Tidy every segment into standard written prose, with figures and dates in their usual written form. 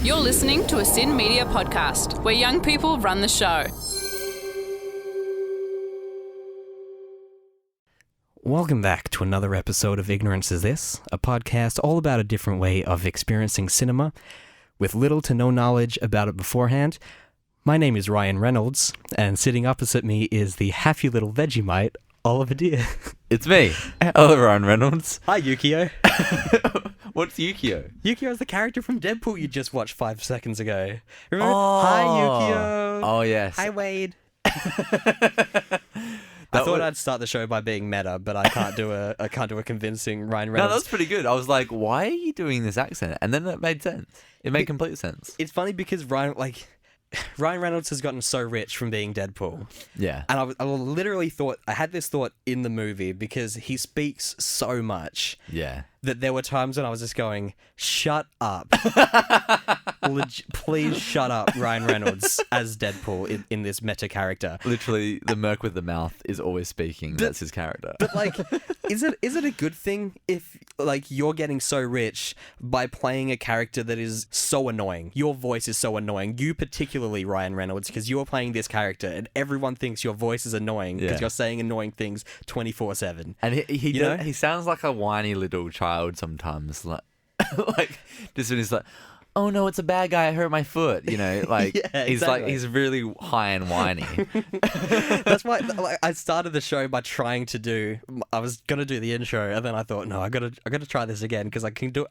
You're listening to a Sin Media podcast where young people run the show. Welcome back to another episode of Ignorance Is This, a podcast all about a different way of experiencing cinema with little to no knowledge about it beforehand. My name is Ryan Reynolds, and sitting opposite me is the happy little Vegemite, Oliver Deer. It's me, Oliver Ryan Reynolds. Hi, Yukio. What's Yukio? Yukio is the character from Deadpool you just watched 5 seconds ago. Remember? Oh. Hi, Yukio. Oh, yes. Hi, Wade. I thought I'd start the show by being meta, but I can't do a convincing Ryan Reynolds. No, that's pretty good. I was like, why are you doing this accent? And then it made sense. It made complete sense. It's funny because Ryan Reynolds has gotten so rich from being Deadpool. Yeah. And I literally thought, I had this thought in the movie because he speaks so much Yeah. that there were times when I was just going, shut up. Please shut up, Ryan Reynolds, as Deadpool in this meta character. Literally, the merc with the mouth is always speaking. That's his character. But is it a good thing if you're getting so rich by playing a character that is so annoying? Your voice is so annoying. You particularly, Ryan Reynolds, because you're playing this character and everyone thinks your voice is annoying because you're saying annoying things 24/7. And he sounds like a whiny little child sometimes. Like this one is like, oh no, it's a bad guy. I hurt my foot. He's really high and whiny. That's why I started the show by trying to do. I was gonna do the intro, and then I thought, no, I gotta try this again because I can do.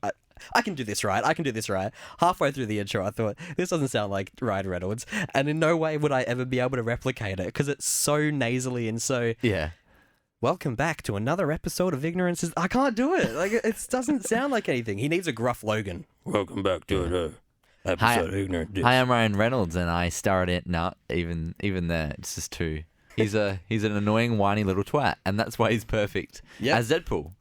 I can do this right. I can do this right. Halfway through the intro, I thought, this doesn't sound like Ryan Reynolds, and in no way would I ever be able to replicate it because it's so nasally and so. Yeah. Welcome back to another episode of Ignorance Is... I can't do it. It doesn't sound like anything. He needs a gruff Logan. Welcome back to another episode of Ignorance Is. Hi, I'm Ryan Reynolds, and I star in it. No, even there, it's just two. He's an annoying, whiny little twat, and that's why he's perfect as Deadpool,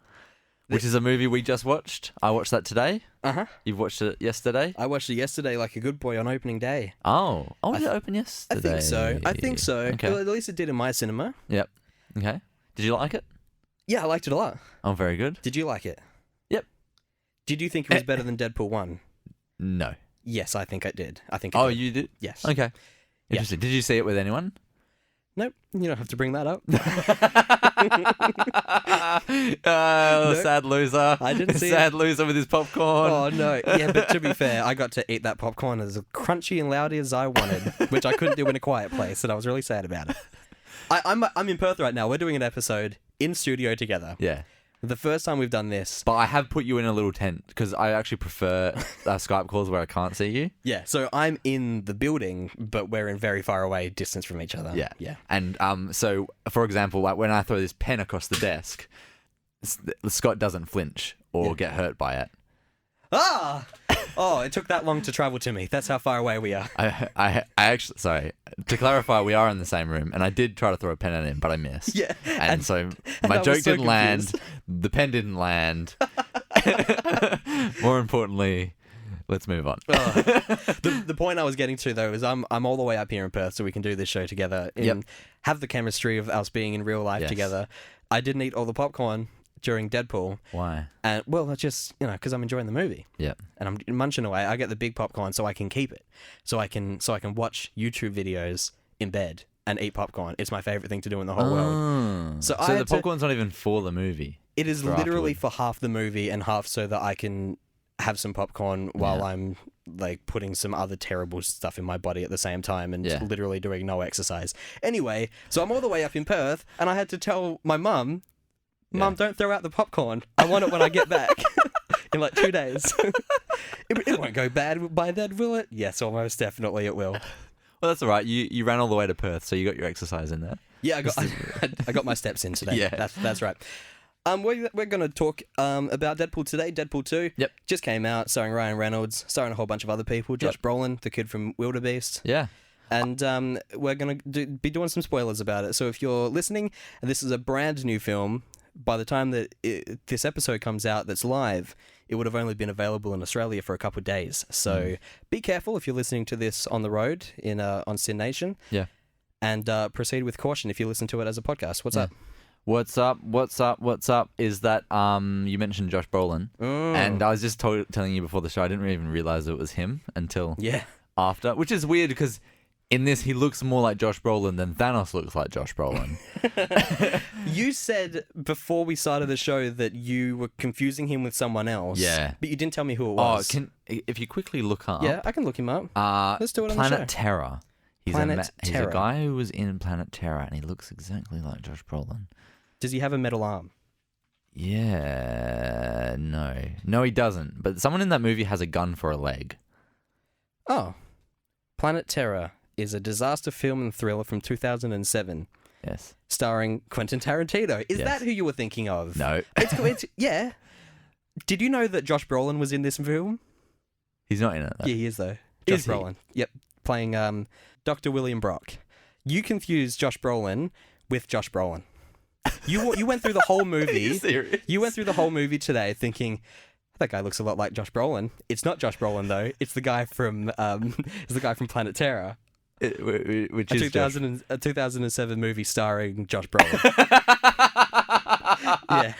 which is a movie we just watched. I watched that today. Uh-huh. You've watched it yesterday? I watched it yesterday like a good boy on opening day. Oh, did it open yesterday? I think so. Okay. Well, at least it did in my cinema. Yep. Okay. Did you like it? Yeah, I liked it a lot. Oh, very good. Did you like it? Yep. Did you think it was better than Deadpool 1? No. Yes, I think I did. Oh, you did? Yes. Okay. Interesting. Did you see it with anyone? Nope. You don't have to bring that up. Sad loser. I didn't see Sad loser with his popcorn. Oh, no. Yeah, but to be fair, I got to eat that popcorn as crunchy and loudy as I wanted, which I couldn't do in a quiet place, and I was really sad about it. I'm in Perth right now. We're doing an episode in studio together. Yeah. The first time we've done this. But I have put you in a little tent because I actually prefer Skype calls where I can't see you. Yeah, so I'm in the building, but we're in very far away distance from each other. Yeah. Yeah. And so, for example, like when I throw this pen across the desk, Scott doesn't flinch or get hurt by it. Ah! Oh, it took that long to travel to me. That's how far away we are. I actually, sorry, to clarify, we are in the same room, and I did try to throw a pen at him, but I missed. Yeah. And so my joke didn't land, the pen didn't land. More importantly, let's move on. The point I was getting to, though, is I'm all the way up here in Perth, so we can do this show together and have the chemistry of us being in real life together. I didn't eat all the popcorn during Deadpool. Why? And well, it's just, because I'm enjoying the movie. Yeah. And I'm munching away. I get the big popcorn so I can keep it. So I can watch YouTube videos in bed and eat popcorn. It's my favorite thing to do in the whole world. So the popcorn's not even for the movie. It is literally for half the movie and half so that I can have some popcorn while I'm putting some other terrible stuff in my body at the same time and literally doing no exercise. Anyway, so I'm all the way up in Perth and I had to tell my mum, Mum, don't throw out the popcorn. I want it when I get back. In 2 days. It won't go bad by then, will it? Yes, almost definitely it will. Well, that's all right. You ran all the way to Perth, so you got your exercise in there. Yeah, I got my steps in today. Yeah. That's right. We're going to talk about Deadpool today. Deadpool 2 just came out, starring Ryan Reynolds, starring a whole bunch of other people. Josh Brolin, the kid from Wildebeest. Yeah. And we're going to be doing some spoilers about it. So if you're listening, and this is a brand new film, by the time that this episode comes out that's live, it would have only been available in Australia for a couple of days. So be careful if you're listening to this on the road on Sin Nation. Yeah. And proceed with caution if you listen to it as a podcast. What's up? What's up? Is that you mentioned Josh Brolin, and I was just telling you before the show, I didn't even realize it was him until after, which is weird because in this he looks more like Josh Brolin than Thanos looks like Josh Brolin. You said before we started the show that you were confusing him with someone else. Yeah, but you didn't tell me who it was. If you quickly look up, I can look him up. Let's do it on Planet the show. Terror. He's a guy who was in Planet Terror, and he looks exactly like Josh Brolin. Does he have a metal arm? Yeah, no, he doesn't. But someone in that movie has a gun for a leg. Oh, Planet Terror is a disaster film and thriller from 2007. Yes, starring Quentin Tarantino. Is that who you were thinking of? No, it's yeah. Did you know that Josh Brolin was in this film? He's not in it, though. Yeah, he is though. Josh Brolin. Yep, playing Dr. William Brock. You confused Josh Brolin with Josh Brolin. You went through the whole movie. Are you serious? You went through the whole movie today thinking that guy looks a lot like Josh Brolin. It's not Josh Brolin though. It's the guy from Planet Terror. Which is a 2007 movie starring Josh Brolin. Yeah.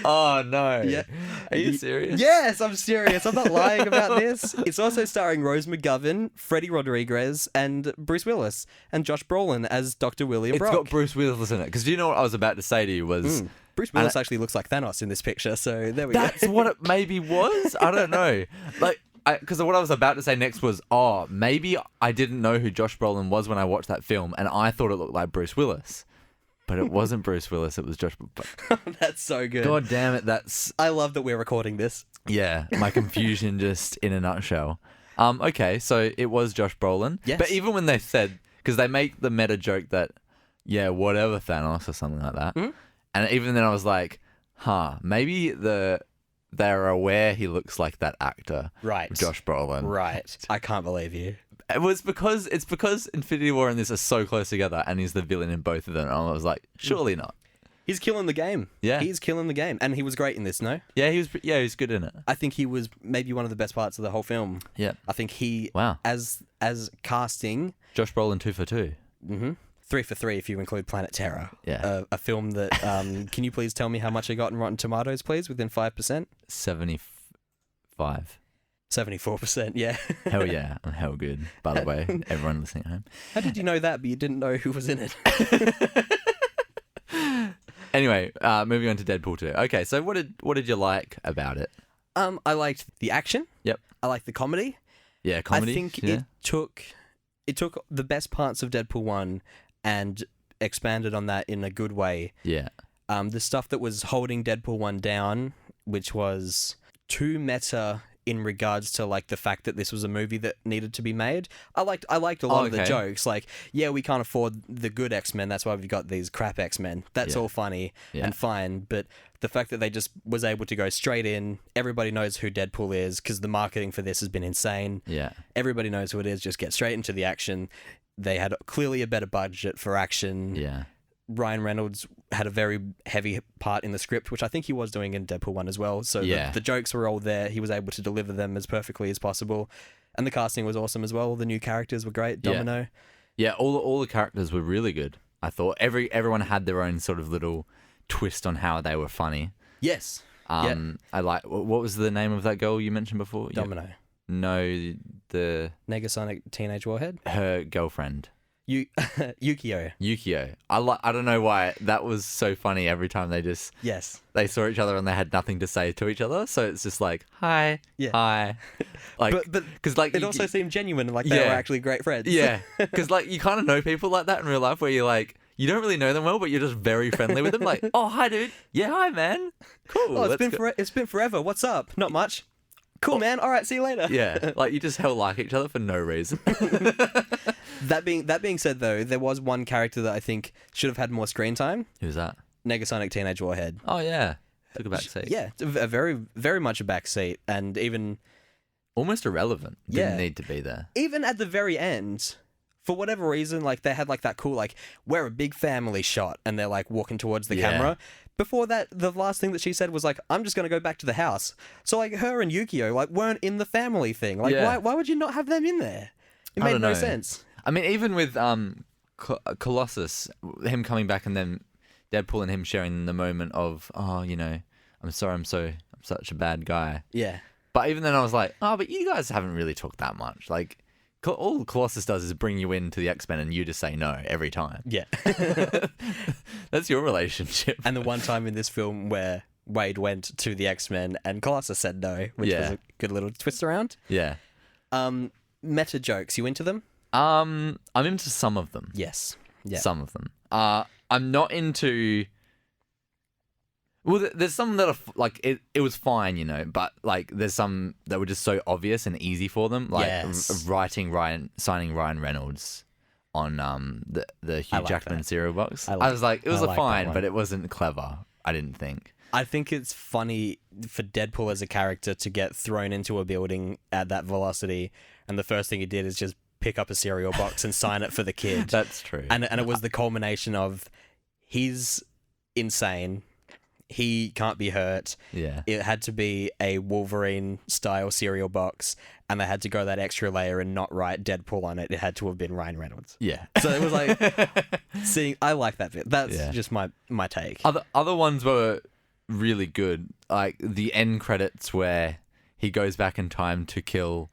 Oh no. Yeah. Are you serious? Yes, I'm serious. I'm not lying about this. It's also starring Rose McGovern, Freddie Rodriguez, and Bruce Willis, and Josh Brolin as Dr. William Brock. It's got Bruce Willis in it. Because do you know what I was about to say to you was... Bruce Willis actually looks like Thanos in this picture, so there we go. That's what it maybe was? I don't know. Because what I was about to say next was, maybe I didn't know who Josh Brolin was when I watched that film, and I thought it looked like Bruce Willis. But it wasn't Bruce Willis, it was Josh Brolin. That's so good. God damn it, I love that we're recording this. Yeah, my confusion just in a nutshell. Okay, so it was Josh Brolin. Yes. But even when they said, because they make the meta joke that, whatever Thanos or something like that. Mm-hmm. And even then I was like, maybe they're aware he looks like that actor. Right. Josh Brolin. Right. I can't believe you. It's because Infinity War and this are so close together and he's the villain in both of them. And I was like, surely not. He's killing the game. Yeah. He's killing the game. And he was great in this, no? Yeah, he was good in it. I think he was maybe one of the best parts of the whole film. Yeah. I think he, wow. as casting... Josh Brolin 2 for 2. Mm-hmm. 3 for 3 if you include Planet Terror. Yeah. A film that... can you please tell me how much it got in Rotten Tomatoes, please, within 5%? 75. 74%, yeah. Hell yeah, I'm hell good, by the way, everyone listening at home. How did you know that, but you didn't know who was in it? Anyway, moving on to Deadpool 2. Okay, so what did you like about it? I liked the action. Yep. I liked the comedy. Yeah, comedy. I think it took the best parts of Deadpool 1 and expanded on that in a good way. Yeah. The stuff that was holding Deadpool 1 down, which was too meta in regards to like the fact that this was a movie that needed to be made. I liked a lot of the jokes. Like, we can't afford the good X-Men, that's why we've got these crap X-Men. That's all funny and fine, but the fact that they just was able to go straight in, everybody knows who Deadpool is because the marketing for this has been insane. Yeah. Everybody knows who it is, just get straight into the action. They had clearly a better budget for action. Yeah. Ryan Reynolds had a very heavy part in the script, which I think he was doing in Deadpool 1 as well. So the jokes were all there. He was able to deliver them as perfectly as possible. And the casting was awesome as well. The new characters were great. Domino. Yeah, all the characters were really good. I thought everyone had their own sort of little twist on how they were funny. Yes. I like, what was the name of that girl you mentioned before? Domino. No, the... Negasonic Teenage Warhead? Her girlfriend. Yukio. I don't know why that was so funny every time they saw each other and they had nothing to say to each other, so it's just like hi, like but because like it also seemed genuine and like they were actually great friends. Yeah, because like you kind of know people like that in real life where you're like you don't really know them well, but you're just very friendly with them. Like, oh hi dude, yeah hi man, cool. Oh it's been forever. What's up? Not much. Cool, man. All right, see you later. Yeah, like you just hell like each other for no reason. That being said, though, there was one character that I think should have had more screen time. Who's that? Negasonic Teenage Warhead. Oh yeah, took a back seat. Yeah, a very, very much a back seat, and even almost irrelevant. Didn't need to be there. Even at the very end, for whatever reason, like they had like that cool like we're a big family shot, and they're like walking towards the camera. Before that, the last thing that she said was like, "I'm just gonna go back to the house." So like her and Yukio like weren't in the family thing. Like why would you not have them in there? It made no sense. I mean, even with Colossus, him coming back and then Deadpool and him sharing the moment of, oh, you know, I'm sorry, I'm such a bad guy. Yeah. But even then I was like, oh, but you guys haven't really talked that much. Like, all Colossus does is bring you into the X-Men and you just say no every time. Yeah. That's your relationship. And the one time in this film where Wade went to the X-Men and Colossus said no, which was a good little twist around. Yeah. Meta jokes, you into them? I'm into some of them. Yes. Yeah. Some of them. I'm not into... Well, there's some that are, like, it was fine, you know, but, like, there's some that were just so obvious and easy for them. Like, signing Ryan Reynolds on the Hugh Jackman cereal box. I was like, it was fine, but it wasn't clever, I didn't think. I think it's funny for Deadpool as a character to get thrown into a building at that velocity, and the first thing he did is just pick up a cereal box and sign it for the kid. That's true. And it was the culmination of, he's insane, he can't be hurt. Yeah. It had to be a Wolverine-style cereal box, and they had to go that extra layer and not write Deadpool on it. It had to have been Ryan Reynolds. Yeah. So it was like, I like that bit. That's just my take. Other ones were really good. Like, the end credits where he goes back in time to kill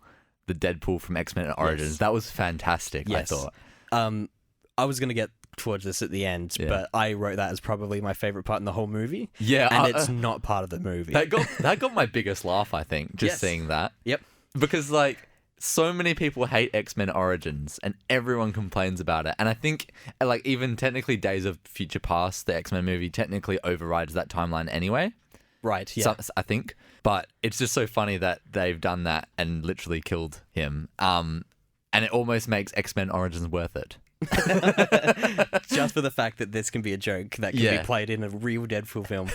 the Deadpool from X-Men Origins. Yes. That was fantastic, yes. I thought. I was going to get towards this at the end, but I wrote that as probably my favorite part in the whole movie. Yeah. And it's not part of the movie. That got my biggest laugh, I think, just seeing that. Yep. Because, like, so many people hate X-Men Origins and everyone complains about it. And I think, like, even technically Days of Future Past, the X-Men movie, technically overrides that timeline anyway. Right, yeah. So, I think. But it's just so funny that they've done that and literally killed him. And it almost makes X-Men Origins worth it. Just for the fact that this can be a joke that can be played in a real Deadpool film.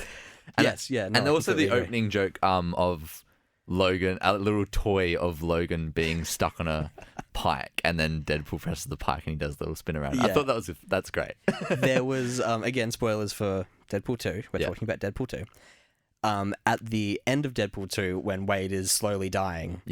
And also the opening joke of Logan, a little toy of Logan being stuck on a pike, and then Deadpool presses the pike and he does the little spin around. I thought that's great. There was again, spoilers for Deadpool 2. We're talking about Deadpool 2. At the end of Deadpool 2, when Wade is slowly dying,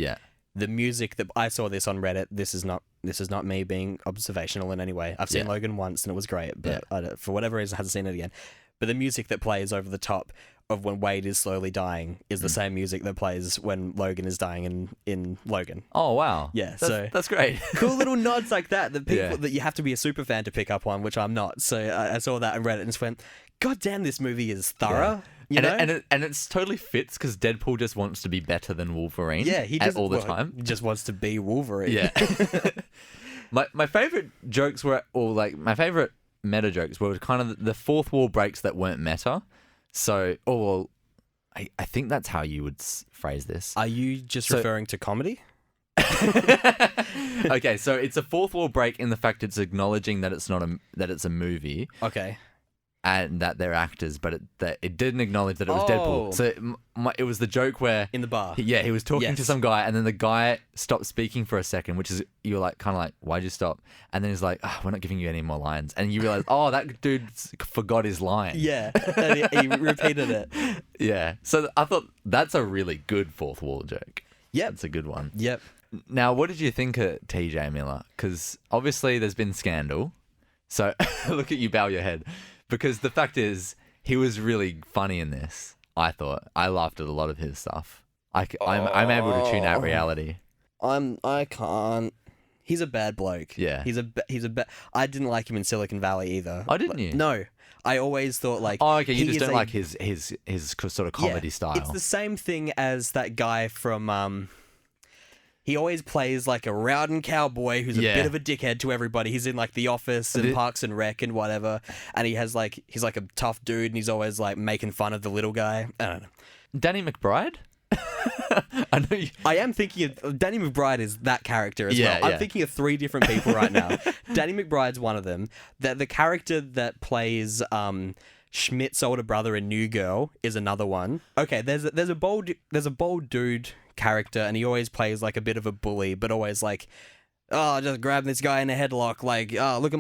the music that I saw this on Reddit. This is not me being observational in any way. I've seen Logan once and it was great, but for whatever reason I haven't seen it again. But the music that plays over the top of when Wade is slowly dying is the same music that plays when Logan is dying in Logan. Oh wow! Yeah, that's great. Cool little nods like that people that you have to be a super fan to pick up on, which I'm not. So I saw that and read it and just went, God damn, this movie is thorough. You know? And it's totally fits because Deadpool just wants to be better than Wolverine. Yeah, he just all the time. He just wants to be Wolverine. Yeah. my favorite jokes were, or like my favorite meta jokes were kind of the fourth wall breaks that weren't meta. So, I think that's how you would phrase this. Are you just referring to comedy? Okay, so it's a fourth wall break in the fact it's acknowledging that it's a movie. Okay. And that they're actors, but it didn't acknowledge that it was Deadpool. So it was the joke where in the bar, he was talking to some guy, and then the guy stopped speaking for a second, which is you're like kind of like, why'd you stop? And then he's like, we're not giving you any more lines, and you realize, that dude forgot his line. Yeah, and he repeated it. Yeah, so I thought that's a really good fourth wall joke. Yep, it's a good one. Yep. Now, what did you think of T.J. Miller? Because obviously there's been scandal. So look at you, bow your head. Because the fact is, he was really funny in this, I thought. I laughed at a lot of his stuff. I'm able to tune out reality. I can't. He's a bad bloke. Yeah. I didn't like him in Silicon Valley either. Oh, didn't you? No. I always thought like... Oh, okay, you just don't like his sort of comedy style. It's the same thing as that guy from... He always plays like a rowdy cowboy who's a bit of a dickhead to everybody. He's in like The Office and Parks and Rec and whatever. And he's like a tough dude and he's always like making fun of the little guy. I don't know. Danny McBride? I know I am thinking of... Danny McBride is that character as well. I'm thinking of 3 different people right now. Danny McBride's one of them. The character that plays... Schmidt's older brother in New Girl is another one. Okay, there's a bold dude character, and he always plays like a bit of a bully, but always like, just grabbing this guy in a headlock, like, look at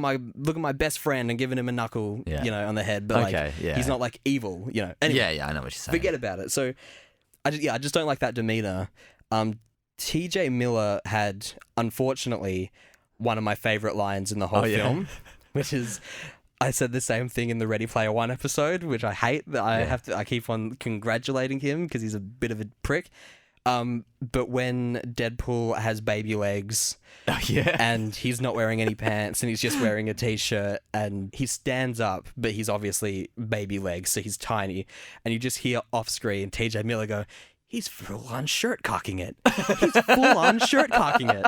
my best friend and giving him a knuckle, on the head. But he's not like evil, Anyway, I know what you're saying. Forget about it. So, I just don't like that demeanor. T.J. Miller had, unfortunately, one of my favorite lines in the whole film, which is. I said the same thing in the Ready Player One episode, which I hate. That I keep on congratulating him because he's a bit of a prick. But when Deadpool has baby legs, and he's not wearing any pants, and he's just wearing a t-shirt, and he stands up, but he's obviously baby legs, so he's tiny, and you just hear off screen TJ Miller go, "He's full on shirt cocking it. He's full on shirt cocking it."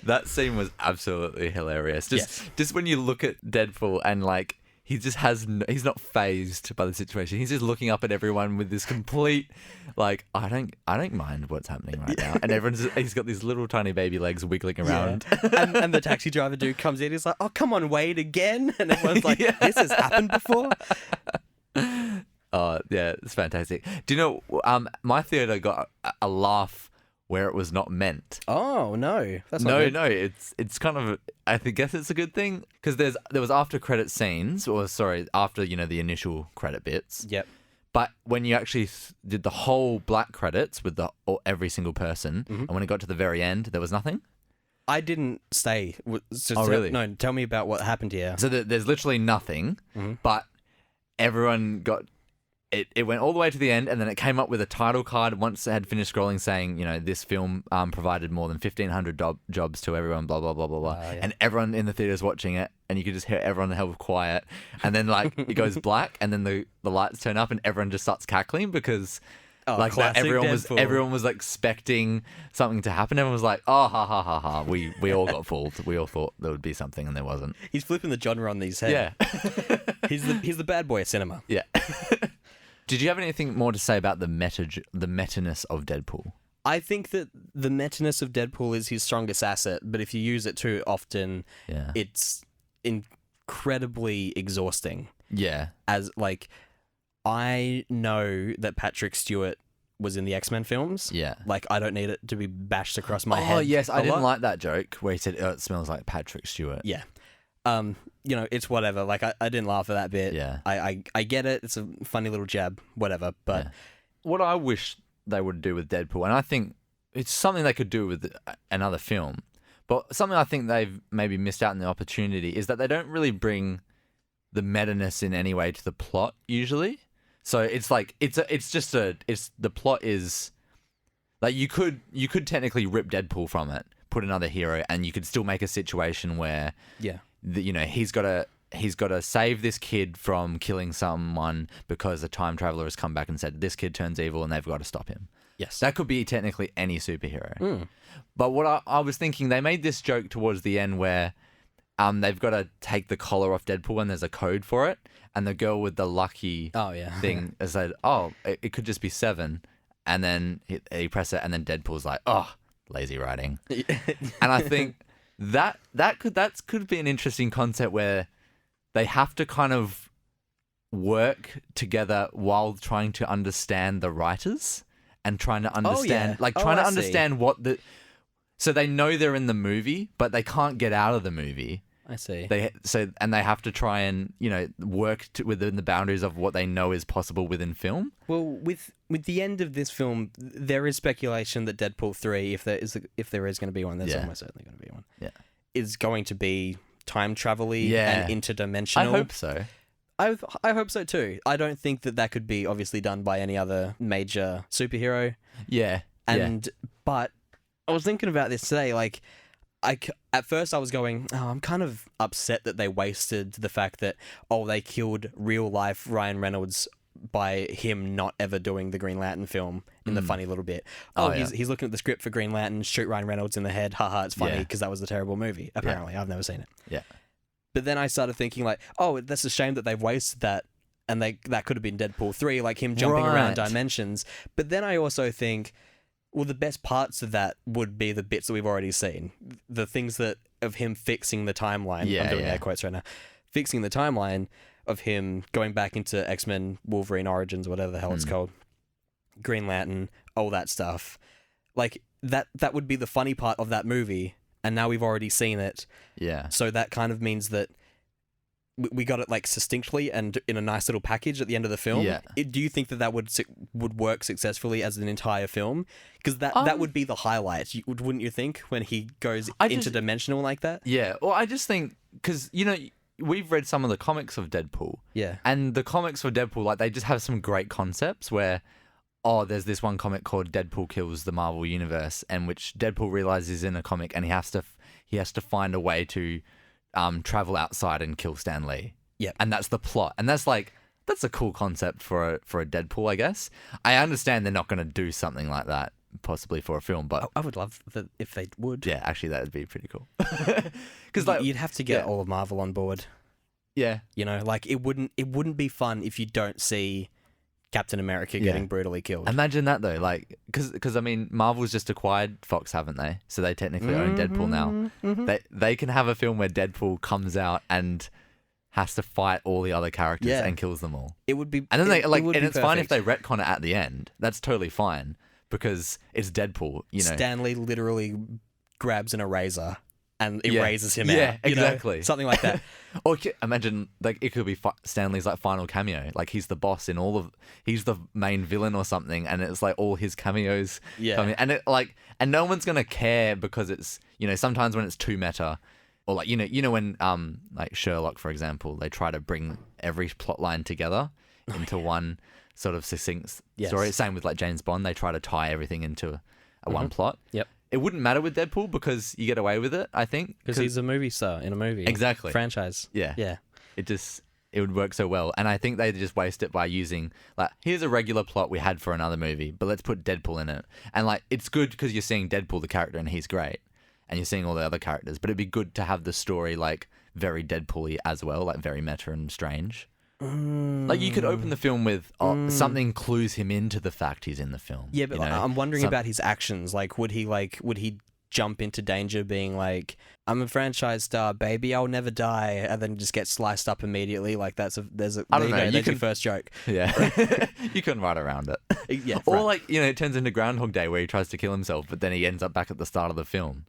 That scene was absolutely hilarious. Just when you look at Deadpool and like he just he's not fazed by the situation. He's just looking up at everyone with this complete like I don't mind what's happening right now. And he's got these little tiny baby legs wiggling around. Yeah. and the taxi driver dude comes in. He's like, "Oh, come on, Wade again," and everyone's like, "This has happened before." Oh yeah, it's fantastic. Do you know my theater got a laugh where it was not meant. Oh no, that's not good. No. It's kind of guess it's a good thing because there was after credit scenes, after the initial credit bits. Yep. But when you actually did the whole black credits with every single person, and when it got to the very end, there was nothing. I didn't stay. Really? No, tell me about what happened here. So there's literally nothing, but everyone got. It went all the way to the end, and then it came up with a title card once it had finished scrolling saying, this film provided more than 1,500 jobs to everyone, blah, blah, blah, blah, blah. Yeah. And everyone in the theater's watching it, and you could just hear everyone held quiet. And then, it goes black, and then the lights turn up, and everyone just starts cackling because... everyone was expecting something to happen. Everyone was like, "Oh, ha ha ha ha!" We all got fooled. We all thought there would be something, and there wasn't. He's flipping the genre on these heads. Yeah, he's the bad boy of cinema. Yeah. Did you have anything more to say about the meta-ness of Deadpool? I think that the meta-ness of Deadpool is his strongest asset, but if you use it too often, it's incredibly exhausting. Yeah, I know that Patrick Stewart was in the X-Men films. Yeah. I don't need it to be bashed across my head. Oh, yes. I didn't like that joke where he said, "Oh, it smells like Patrick Stewart." Yeah. It's whatever. I didn't laugh at that bit. Yeah. I get it. It's a funny little jab, whatever. But what I wish they would do with Deadpool, and I think it's something they could do with another film, but something I think they've maybe missed out on the opportunity is that they don't really bring the meta-ness in any way to the plot usually. So it's the plot is like you could technically rip Deadpool from it, put another hero, and you could still make a situation where he's got to save this kid from killing someone because a time traveler has come back and said this kid turns evil and they've got to stop him. Yes, that could be technically any superhero. But what I was thinking, they made this joke towards the end where they've got to take the collar off Deadpool and there's a code for it. And the girl with the lucky thing said, "Oh, it could just be 7." And then he press it, and then Deadpool's like, "Oh, lazy writing." And I think that could be an interesting concept where they have to kind of work together while trying to understand the writers and trying to understand, understand what the. So they know they're in the movie, but they can't get out of the movie. I see. They have to try and work within the boundaries of what they know is possible within film. Well, with the end of this film, there is speculation that Deadpool 3, if there is going to be one, there's almost certainly going to be one. Yeah, is going to be time travel-y and interdimensional. I hope so. I hope so too. I don't think that could be obviously done by any other major superhero. Yeah, but I was thinking about this today, at first I was going, I'm kind of upset that they wasted the fact that, they killed real life Ryan Reynolds by him not ever doing the Green Lantern film in the funny little bit. He's looking at the script for Green Lantern, shoot Ryan Reynolds in the head, haha, it's funny because that was a terrible movie. Apparently, I've never seen it. Yeah. But then I started thinking that's a shame that they've wasted that, and that could have been Deadpool 3, him jumping around dimensions. But then I also think, well, the best parts of that would be the bits that we've already seen. The things of him fixing the timeline. I'm doing air quotes right now. Fixing the timeline of him going back into X-Men Wolverine Origins, whatever the hell it's called. Green Lantern, all that stuff. That would be the funny part of that movie, and now we've already seen it. Yeah. So that kind of means that we got it succinctly and in a nice little package at the end of the film. Yeah. Do you think that would work successfully as an entire film? Because that would be the highlight, wouldn't you think, when he goes interdimensional like that? Yeah. Well, I just think because you we've read some of the comics of Deadpool. Yeah. And the comics for Deadpool, like, they just have some great concepts where, there's this one comic called Deadpool Kills the Marvel Universe, and which Deadpool realizes in a comic, and he has to find a way to travel outside and kill Stan Lee. Yeah. And that's the plot. And that's a cool concept for a Deadpool, I guess. I understand they're not going to do something like that possibly for a film, but I would love that if they would. Yeah, actually that would be pretty cool. Because you'd have to get all of Marvel on board. Yeah. You know, like it wouldn't be fun if you don't see Captain America getting brutally killed. Imagine that though, like, because I mean, Marvel's just acquired Fox, haven't they? So they technically own Deadpool now. Mm-hmm. They can have a film where Deadpool comes out and has to fight all the other characters and kills them all. It would be, and then it's perfect. fine if they retcon it at the end. That's totally fine because it's Deadpool. You know, Stan Lee literally grabs an eraser and erases him out. Yeah, exactly. Know? Something like that. Or imagine, like, it could be Stanley's like final cameo. Like, he's the boss in he's the main villain or something, and it's like all his cameos coming. And it and no one's gonna care because it's, you know, sometimes when it's too meta, or like, you know when like Sherlock, for example, they try to bring every plot line together into one sort of succinct story. Same with like James Bond, they try to tie everything into a one plot. Yep. It wouldn't matter with Deadpool because you get away with it, I think. Because he's a movie star in a movie. Exactly. Franchise. Yeah. Yeah. It would work so well. And I think they just waste it by using, like, here's a regular plot we had for another movie, but let's put Deadpool in it. And, like, it's good because you're seeing Deadpool, the character, and he's great. And you're seeing all the other characters. But it'd be good to have the story, like, very Deadpool-y as well, like, very meta and strange. Like, you could open the film with something clues him into the fact he's in the film. Yeah, but I'm wondering about his actions. Like, would he jump into danger being like, I'm a franchise star, baby, I'll never die, and then just get sliced up immediately? Like, there's a I don't know. That's your first joke. Yeah. You can write around it. Yeah. Or like, you know, it turns into Groundhog Day where he tries to kill himself, but then he ends up back at the start of the film.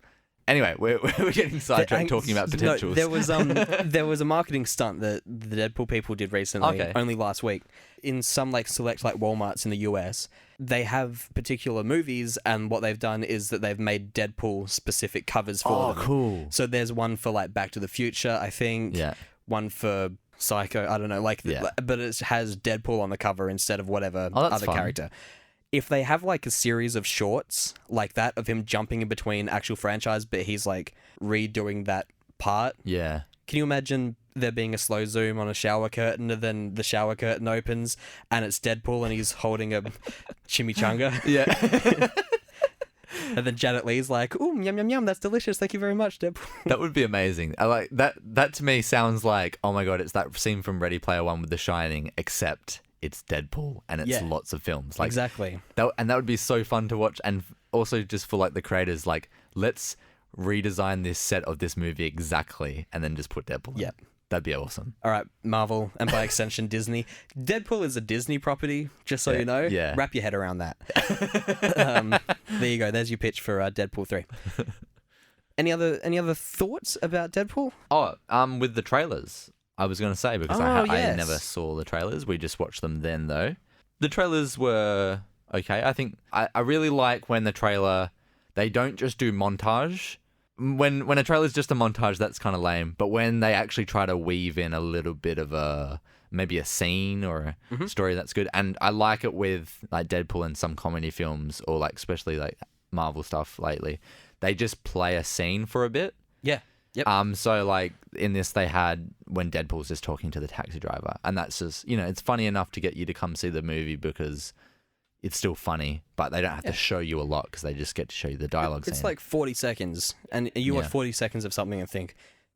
Anyway, we're getting sidetracked talking about potentials. No, there was a marketing stunt that the Deadpool people did recently, only last week, in some like select like Walmarts in the US. They have particular movies, and what they've done is that they've made Deadpool specific covers for them. Oh, cool! So there's one for like Back to the Future, I think. Yeah. One for Psycho, I don't know, but it has Deadpool on the cover instead of whatever other character. If they have like a series of shorts like that of him jumping in between actual franchise, but he's like redoing that part. Yeah. Can you imagine there being a slow zoom on a shower curtain, and then the shower curtain opens and it's Deadpool and he's holding a chimichanga? Yeah. And then Janet Leigh's like, "Ooh, yum, yum, yum, that's delicious. Thank you very much, Deadpool." That would be amazing. I like that. That to me sounds like, oh my God, it's that scene from Ready Player One with The Shining, except it's Deadpool and it's lots of films. Like, exactly. That would be so fun to watch. And also just for like the creators, like, let's redesign this set of this movie exactly and then just put Deadpool in. That'd be awesome. All right, Marvel, and by extension, Disney. Deadpool is a Disney property, just so you know. Yeah. Wrap your head around that. There you go. There's your pitch for Deadpool 3. Any other thoughts about Deadpool? With the trailers, I was going to say, because I never saw the trailers. We just watched them then, though. The trailers were okay. I think I really like when the trailer, they don't just do montage. When a trailer's just a montage, that's kind of lame. But when they actually try to weave in a little bit of maybe a scene or a story, that's good. And I like it with like Deadpool and some comedy films, or like especially like Marvel stuff lately. They just play a scene for a bit. Yeah. Yep. So like in this, they had when Deadpool's just talking to the taxi driver, and that's just, you know, it's funny enough to get you to come see the movie because it's still funny, but they don't have to show you a lot because they just get to show you the dialogue. It's like 40 seconds, and you watch 40 seconds of something and think,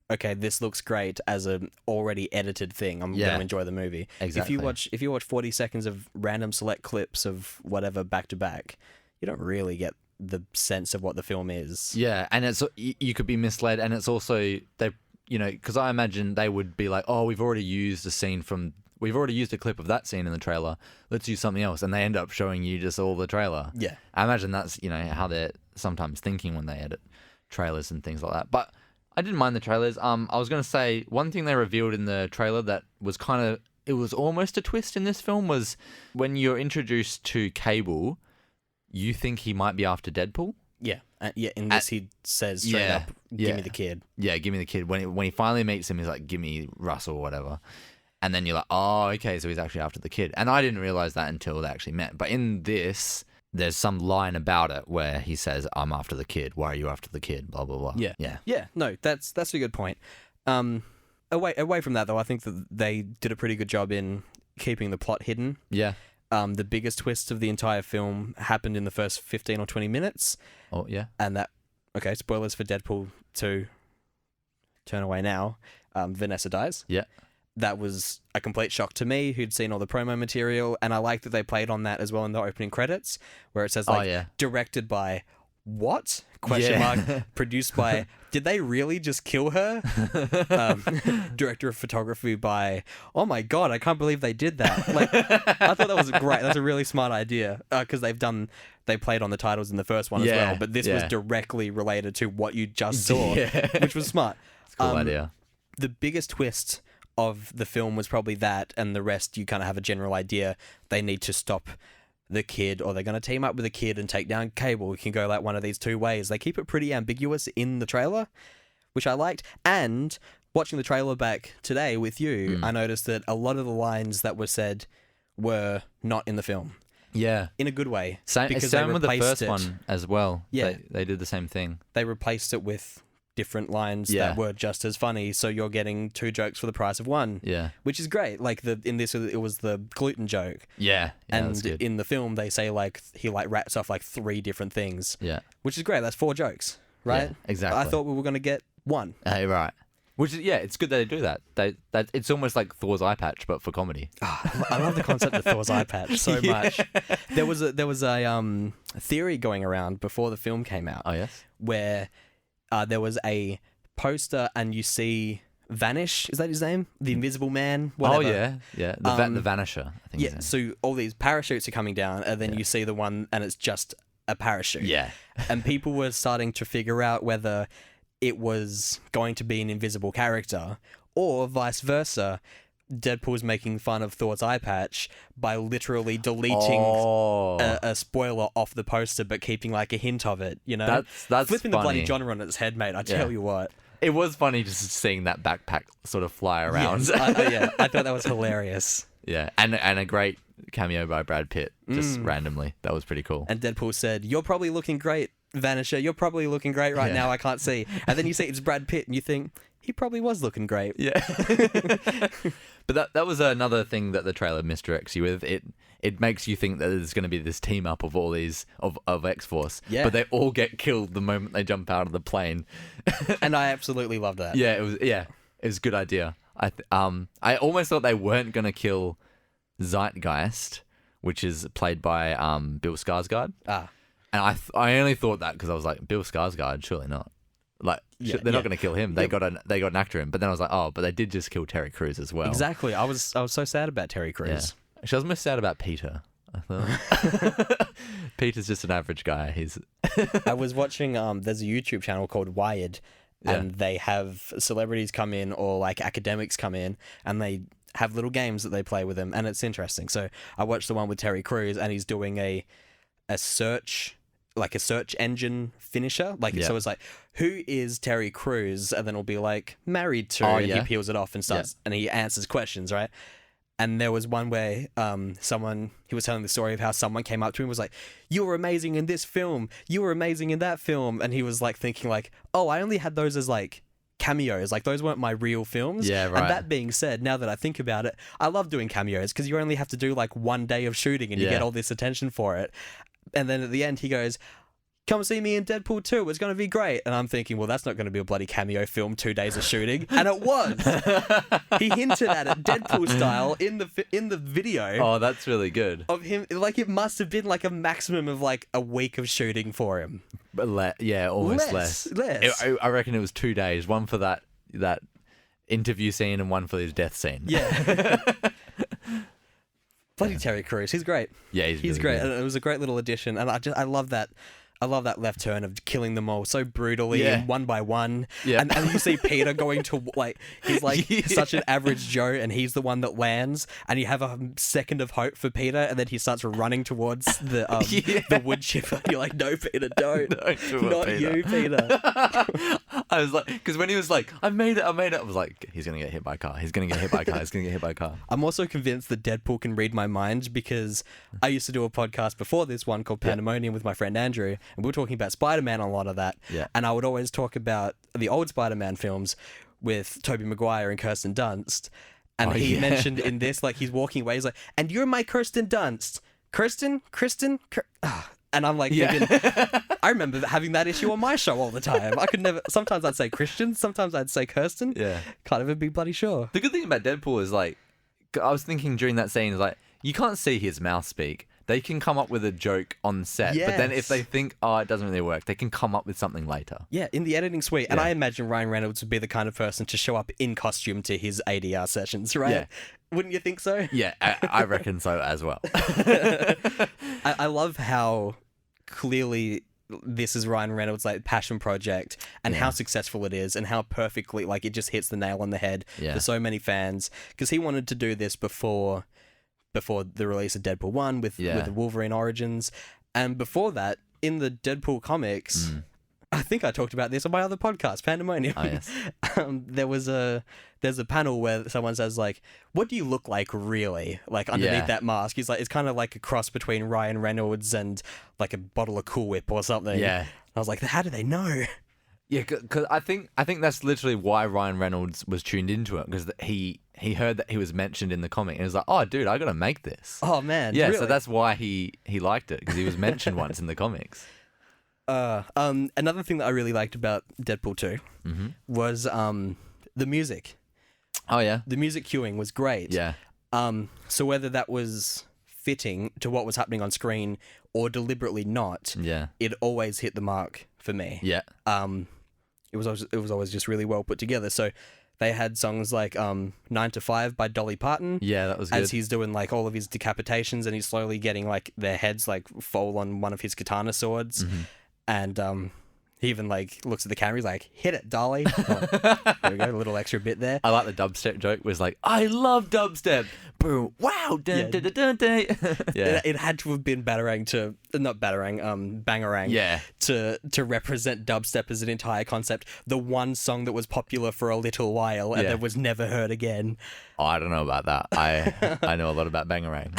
okay, this looks great as an already edited thing. I'm going to enjoy the movie. Exactly. If you watch 40 seconds of random select clips of whatever back to back, you don't really get the sense of what the film is. Yeah, and it's, you could be misled, and it's also, they, you know, because I imagine they would be like, oh, we've already used a clip of that scene in the trailer, let's use something else, and they end up showing you just all the trailer. Yeah. I imagine that's, you know, how they're sometimes thinking when they edit trailers and things like that. But I didn't mind the trailers. I was going to say, one thing they revealed in the trailer that was it was almost a twist in this film was when you're introduced to Cable, you think he might be after Deadpool. Yeah, in this he says straight up, give me the kid. Yeah, give me the kid. When he finally meets him, he's like, give me Russell or whatever. And then you're like, oh, okay, so he's actually after the kid. And I didn't realize that until they actually met. But in this, there's some line about it where he says, I'm after the kid. Why are you after the kid? Blah, blah, blah. Yeah. No, that's a good point. Away from that, though, I think that they did a pretty good job in keeping the plot hidden. Yeah. The biggest twist of the entire film happened in the first 15 or 20 minutes. Oh, yeah. And that, okay, spoilers for Deadpool 2. Turn away now. Vanessa dies. Yeah. That was a complete shock to me, who'd seen all the promo material, and I like that they played on that as well in the opening credits, where it says, directed by what? Question mark. Produced by, did they really just kill her? Director of photography by, oh my god, I can't believe they did that. Like, I thought that was great. That's a really smart idea, because they played on the titles in the first one as well, but this was directly related to what you just saw, which was smart. It's a cool idea. The biggest twist of the film was probably that, and the rest you kind of have a general idea. They need to stop the kid, or they're going to team up with a kid and take down Cable. We can go like one of these two ways. They keep it pretty ambiguous in the trailer, which I liked. And watching the trailer back today with you, I noticed that a lot of the lines that were said were not in the film. Yeah. In a good way. Same with the first one as well. Yeah. They did the same thing. They replaced it with different lines that were just as funny, so you're getting 2 jokes for the price of 1. Yeah. Which is great. Like in this it was the gluten joke. Yeah. And that's good. in the film they say like he like rats off like 3 different things. Yeah. Which is great. That's 4 jokes, right? Yeah, exactly. I thought we were going to get 1. Hey, right. Which is it's good that they do that. That it's almost like Thor's eye patch, but for comedy. I love the concept of Thor's eye patch so much. There was a theory going around before the film came out. Oh yes. Where there was a poster and you see Vanish, is that his name? The Invisible Man? Whatever. Oh, yeah. The Vanisher, I think. Yeah, so all these parachutes are coming down, and then you see the one, and it's just a parachute. Yeah. And people were starting to figure out whether it was going to be an invisible character, or vice versa. Deadpool's making fun of Thor's eye patch by literally deleting a spoiler off the poster, but keeping like a hint of it. You know, that's flipping funny. the bloody genre on its head, mate. I tell you what, it was funny just seeing that backpack sort of fly around. Yes, I thought that was hilarious. Yeah, and a great cameo by Brad Pitt, just randomly. That was pretty cool. And Deadpool said, "You're probably looking great, Vanisher. You're probably looking great right now. I can't see." And then you see it's Brad Pitt, and you think, he probably was looking great. Yeah. But that was another thing that the trailer misdirects you with. It makes you think that there's going to be this team up of all these of X-Force. Yeah. But they all get killed the moment they jump out of the plane. And I absolutely love that. Yeah, it was a good idea. I almost thought they weren't going to kill Zeitgeist, which is played by Bill Skarsgård. And I only thought that because I was like, Bill Skarsgård, surely not. Like they're not going to kill him. They got an actor in. But then I was like, oh, but they did just kill Terry Crews as well. Exactly. I was so sad about Terry Crews. Yeah. Actually, I was most sad about Peter. I thought Peter's just an average guy. I was watching. There's a YouTube channel called Wired, and they have celebrities come in or like academics come in, and they have little games that they play with them, and it's interesting. So I watched the one with Terry Crews, and he's doing a search. Like a search engine finisher. So it's like, who is Terry Crews? And then it'll be like, married to, and he peels it off and starts, and he answers questions, right? And there was one where he was telling the story of how someone came up to him and was like, you were amazing in this film. You were amazing in that film. And he was like thinking like, oh, I only had those as like cameos. Like those weren't my real films. Yeah, right. And that being said, now that I think about it, I love doing cameos because you only have to do like 1 day of shooting and you get all this attention for it. And then at the end, he goes, come see me in Deadpool 2. It's going to be great. And I'm thinking, well, that's not going to be a bloody cameo film, 2 days of shooting. And it was. He hinted at it Deadpool style in the video. Oh, that's really good. Of him. Like, it must have been like a maximum of like a week of shooting for him. But almost less. I reckon it was 2 days. One for that interview scene and one for his death scene. Yeah. Bloody Terry Crews. He's great. Yeah, he's really great. good. And it was a great little addition. And I love that I love that left turn of killing them all so brutally and one by one. Yeah. And you see Peter going to, like, he's like such an average Joe and he's the one that lands, and you have a second of hope for Peter, and then he starts running towards the wood chipper. You're like, no, Peter, don't. Don't do it, Not Peter. you, Peter. I was like, because when he was like, I made it, I was like, he's going to get hit by a car. He's going to get hit by a car. He's going to get hit by a car. I'm also convinced that Deadpool can read my mind, because I used to do a podcast before this one called Pandemonium with my friend Andrew, and we were talking about Spider-Man on a lot of that. Yeah. And I would always talk about the old Spider-Man films with Tobey Maguire and Kirsten Dunst. And he mentioned in this, like, he's walking away, he's like, and you're my Kirsten Dunst. Kristen? And I'm like, I remember having that issue on my show all the time. I could never, sometimes I'd say Christian, sometimes I'd say Kirsten. Yeah. Can't even be bloody sure. The good thing about Deadpool is, like, I was thinking during that scene, is like, you can't see his mouth speak. They can come up with a joke on set, but then if they think, oh, it doesn't really work, they can come up with something later. Yeah, in the editing suite. And I imagine Ryan Reynolds would be the kind of person to show up in costume to his ADR sessions, right? Yeah. Wouldn't you think so? Yeah, I reckon so as well. I love how clearly this is Ryan Reynolds' like passion project, and how successful it is, and how perfectly, like, it just hits the nail on the head for so many fans, because he wanted to do this before the release of Deadpool 1 with the Wolverine Origins. And before that, in the Deadpool comics, I think I talked about this on my other podcast, Pandemonium. Oh, yes. There's a panel where someone says, like, what do you look like really? Like, underneath that mask. He's like, it's kind of like a cross between Ryan Reynolds and like a bottle of Cool Whip or something. Yeah. I was like, how do they know? Yeah, because I think that's literally why Ryan Reynolds was tuned into it, because he heard that he was mentioned in the comic and he was like, oh, dude, I got to make this. Oh, man. Yeah, really? so that's why he liked it, because he was mentioned once in the comics. Another thing that I really liked about Deadpool 2 was the music. Oh, yeah? The music cueing was great. Yeah. So whether that was fitting to what was happening on screen or deliberately not, it always hit the mark for me. Yeah. It was always just really well put together. So they had songs like 9 to 5 by Dolly Parton. Yeah, that was good. As he's doing like all of his decapitations, and he's slowly getting like their heads like fall on one of his katana swords. And he even like looks at the camera, he's like, hit it, Dolly. Oh, there we go, a little extra bit there. I like the dubstep joke, was like, I love dubstep. Boom. Wow. Dun, dun, dun, dun, dun. Yeah. It had to have been Bangarang, to represent dubstep as an entire concept. The one song that was popular for a little while and that was never heard again. Oh, I don't know about that. I know a lot about Bangarang.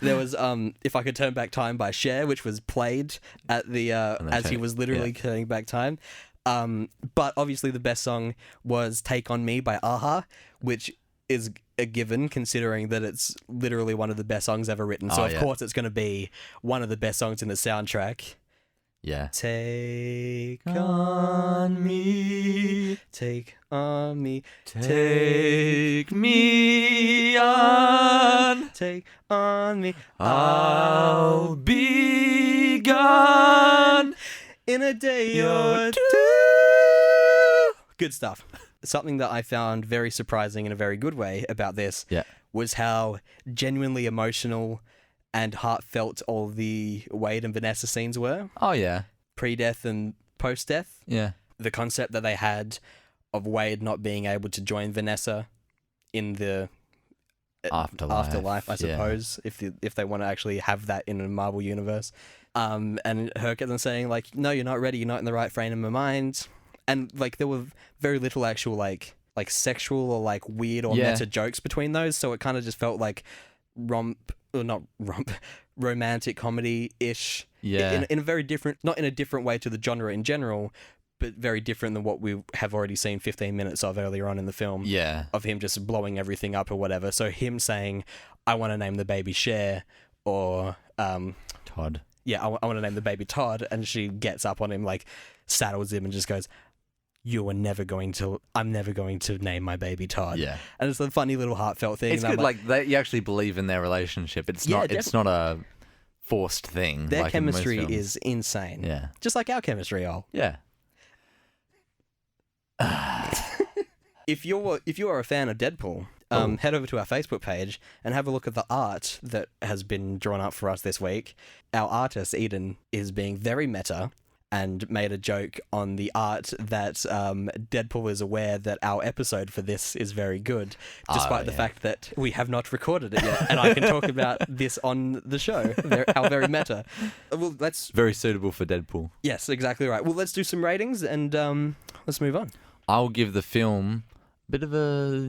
There was If I Could Turn Back Time by Cher, which was played at the as he was literally turning back time. But obviously the best song was Take On Me by Aha, which is a given considering that it's literally one of the best songs ever written. So of course it's going to be one of the best songs in the soundtrack. Yeah. Take on me, take on me, take me on, take on me. I'll be gone in a day or two. Good stuff. Something that I found very surprising in a very good way about this was how genuinely emotional and heartfelt all the Wade and Vanessa scenes were. Oh, yeah. Pre-death and post-death. Yeah. The concept that they had of Wade not being able to join Vanessa in the afterlife, I suppose, if they want to actually have that in a Marvel universe. And her kept on saying, like, no, you're not ready, you're not in the right frame of mind. And, like, there were very little actual, like sexual or, like, weird or meta jokes between those, so it kind of just felt like romantic comedy-ish. Yeah. In a very different, not in a different way to the genre in general, but very different than what we have already seen 15 minutes of earlier on in the film. Yeah. Of him just blowing everything up or whatever. So him saying, I want to name the baby Cher, or... Todd. Yeah, I want to name the baby Todd, and she gets up on him, like, saddles him and just goes... I'm never going to name my baby Todd. Yeah. And it's a funny little heartfelt thing. It's good, like you actually believe in their relationship. It's not a forced thing. Their like chemistry is insane. Yeah. Just like our chemistry, all. Yeah. If you're a fan of Deadpool head over to our Facebook page and have a look at the art that has been drawn up for us this week. Our artist, Eden, is being very meta and made a joke on the art that Deadpool is aware that our episode for this is very good, despite the fact that we have not recorded it yet. And I can talk about this on the show, how very meta. Well, very suitable for Deadpool. Yes, exactly right. Well, let's do some ratings and let's move on. I'll give the film a bit of a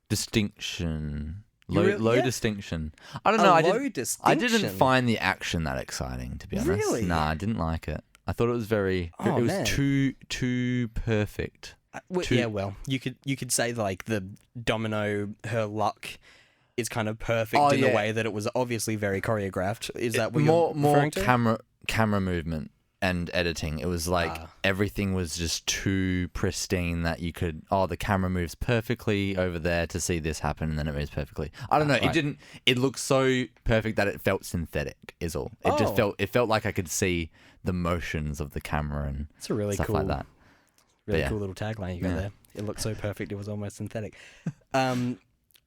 distinction. Low distinction. I don't know. I didn't find the action that exciting, to be honest. Really? Nah, I didn't like it. I thought it was it was too perfect. Yeah, well, you could say like the domino, her luck is kind of perfect in the way that it was obviously very choreographed. Is that what you're referring to? Camera movement and editing. It was like everything was just too pristine that you could, the camera moves perfectly over there to see this happen, and then it moves perfectly. I don't know. Right. It looked so perfect that it felt synthetic is all. It felt like I could see the motions of the camera and it's a really stuff cool, like that. Really cool little tagline you got there. It looked so perfect it was almost synthetic. I'm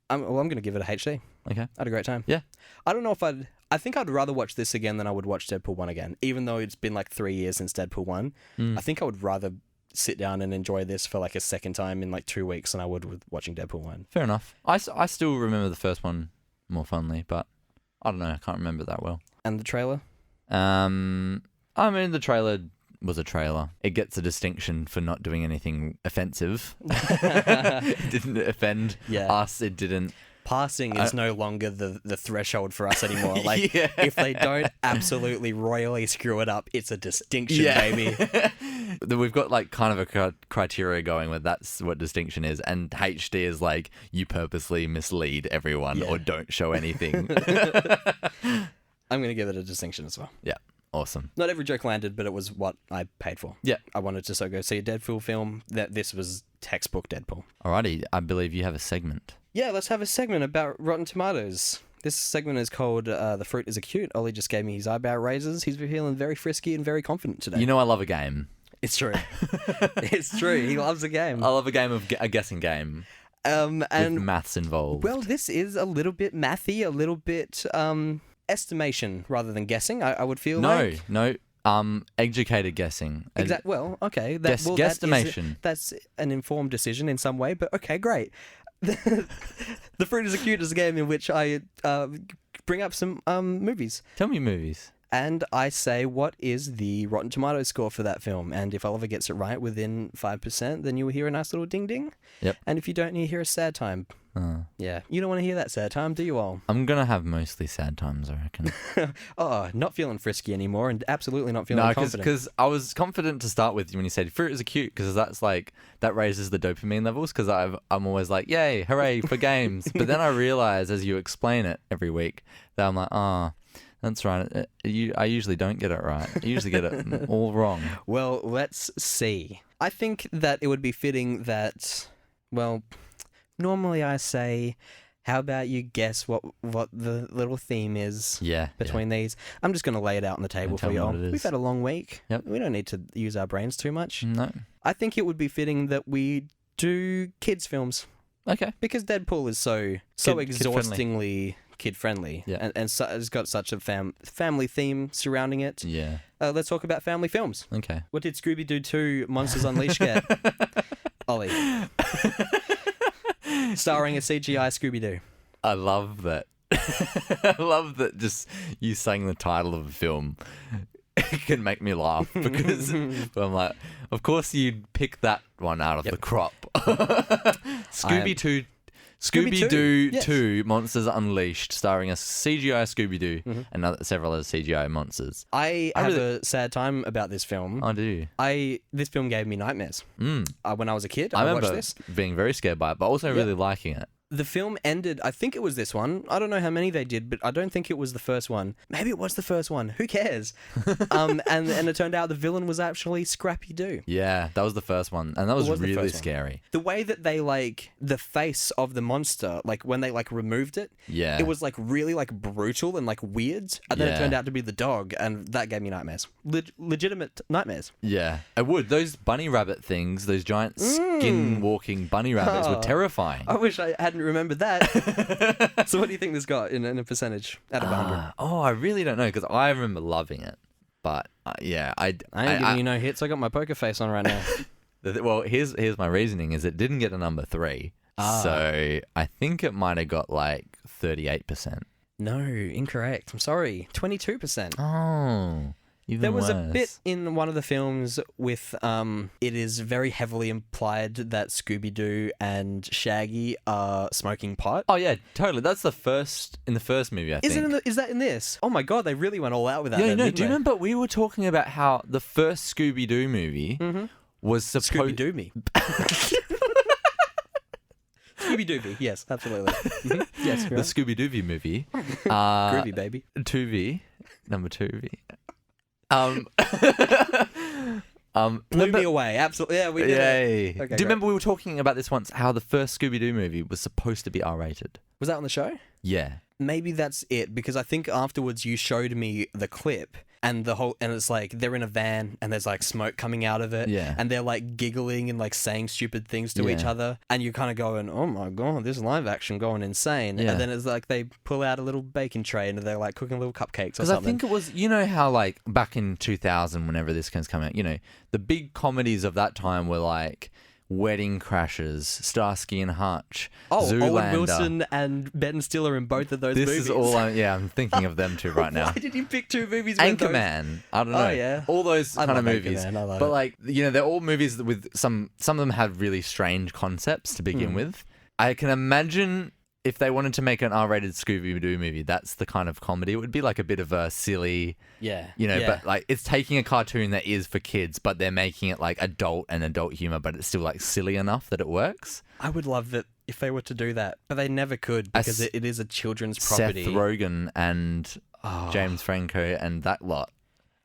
going to give it a HD. Okay. I had a great time. Yeah. I don't know if I think I'd rather watch this again than I would watch Deadpool 1 again. Even though it's been like 3 years since Deadpool 1, I think I would rather sit down and enjoy this for like a second time in like 2 weeks than I would with watching Deadpool 1. Fair enough. I still remember the first one more fondly, but I don't know. I can't remember that well. And the trailer? I mean, the trailer was a trailer. It gets a distinction for not doing anything offensive. It didn't offend us. It didn't. Passing is no longer the threshold for us anymore. Like, if they don't absolutely royally screw it up, it's a distinction, baby. We've got like kind of a criteria going where that's what distinction is, and HD is like you purposely mislead everyone or don't show anything. I'm going to give it a distinction as well. Yeah. Awesome. Not every joke landed, but it was what I paid for. Yeah. I wanted to go see a Deadpool film. This was textbook Deadpool. Alrighty. I believe you have a segment. Yeah, let's have a segment about Rotten Tomatoes. This segment is called The Fruit is Acute. Ollie just gave me his eyebrow raises. He's feeling very frisky and very confident today. You know I love a game. It's true. It's true. He loves a game. I love a game of a guessing game. And with maths involved. Well, this is a little bit mathy, a little bit estimation rather than guessing, I would feel like. No. Educated guessing. Well, okay. Guesstimation. That's an informed decision in some way, but okay, great. The Fruit is Acute is a game in which I bring up some movies. Tell me movies. And I say, what is the Rotten Tomatoes score for that film? And if Oliver gets it right within 5%, then you will hear a nice little ding ding. Yep. And if you don't, you hear a sad time. Yeah. You don't want to hear that sad time, do you all? I'm going to have mostly sad times, I reckon. Not feeling frisky anymore and absolutely not feeling confident. Because I was confident to start with when you said Fruit is Acute, because that's like, that raises the dopamine levels, because I'm always like, yay, hooray for games. But then I realize as you explain it every week that I'm like, that's right. I usually don't get it right. I usually get it all wrong. Well, let's see. I think that it would be fitting that, well, normally I say, how about you guess what the little theme is between these? I'm just going to lay it out on the table for you all. We've had a long week. Yep. We don't need to use our brains too much. No. I think it would be fitting that we do kids' films. Okay. Because Deadpool is so exhaustingly kid-friendly. Yeah. And so it's got such a family theme surrounding it. Yeah. Let's talk about family films. Okay. What did Scooby-Doo 2 Monsters Unleashed get? Ollie. Starring a CGI Scooby-Doo. I love that. I love that just you saying the title of a film can make me laugh because I'm like, of course you'd pick that one out of the crop. Scooby-Doo 2 Monsters Unleashed, starring a CGI Scooby-Doo and several other CGI monsters. I have a sad time about this film. I do. This film gave me nightmares. When I was a kid, I remember watched this. being very scared by it, but also really liking it. The film ended, I think it was this one. I don't know how many they did, but I don't think it was the first one. Maybe it was the first one. Who cares? And it turned out the villain was actually Scrappy Doo. Yeah, that was the first one. And that was really scary. The way that they, like, the face of the monster, like, when they, like, removed it, it was, like, really, like, brutal and, like, weird. And then it turned out to be the dog, and that gave me nightmares. Legitimate nightmares. Yeah, it would. Those bunny rabbit things, those giant skin-walking bunny rabbits were terrifying. I wish I hadn't remembered that. So what do you think this got in a percentage out of 100? I really don't know, because I remember loving it. But, I ain't giving you no hits. I got my poker face on right now. Well, here's my reasoning, is it didn't get a number 3. So I think it might have got, like, 38%. No, incorrect. I'm sorry. 22%. Oh... There was a bit in one of the films with, it is very heavily implied that Scooby-Doo and Shaggy are smoking pot. Oh, yeah, totally. That's in the first movie, I think. Is that in this? Oh my God, they really went all out with that. Yeah, then, do you remember we were talking about how the first Scooby-Doo movie was supposed... Scooby-Doo me. Scooby-Doo, yes, absolutely. Yes, the Scooby-Doo movie. Groovy, baby. 2V, number 2V. Blew me away. Absolutely. Yeah, we did. Yay. Okay, Do you remember we were talking about this once, how the first Scooby-Doo movie was supposed to be R-rated? Was that on the show? Yeah. Maybe that's it, because I think afterwards you showed me the clip and it's like they're in a van and there's like smoke coming out of it, and they're like giggling and like saying stupid things to each other, and you're kind of going, oh my God, this live action going insane. And then it's like they pull out a little baking tray and they're like cooking little cupcakes or something. Because I think it was, you know how like back in 2000, whenever this comes out, you know, the big comedies of that time were like Wedding Crashers, Starsky and Hutch, Zoolander. Owen Wilson and Ben Stiller in both of those movies. This is all I'm thinking of them too right now. Why did you pick 2 movies? Anchorman. I don't know. Oh, yeah. All those kind of movies. But like, you know, they're all movies with some of them have really strange concepts to begin with. I can imagine if they wanted to make an R-rated Scooby-Doo movie, that's the kind of comedy. It would be like a bit of a silly, but like it's taking a cartoon that is for kids, but they're making it like adult humor, but it's still like silly enough that it works. I would love that if they were to do that, but they never could because it is a children's property. Seth Rogen and James Franco and that lot.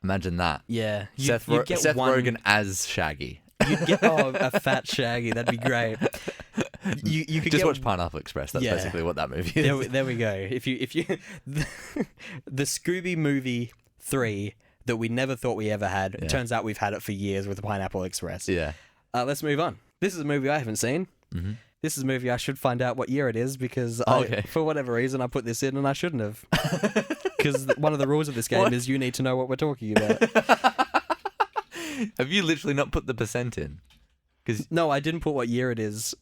Imagine that. Yeah. Seth Rogen as Shaggy. You'd get a fat Shaggy. That'd be great. You could just watch Pineapple Express. That's basically what that movie is. There we go. If you the Scooby movie 3 that we never thought we ever had, it turns out we've had it for years with Pineapple Express. Yeah. Let's move on. This is a movie I haven't seen. Mm-hmm. This is a movie I should find out what year it is because for whatever reason I put this in and I shouldn't have. Because one of the rules of this game is you need to know what we're talking about. Have you literally not put the percent in? No, I didn't put what year it is.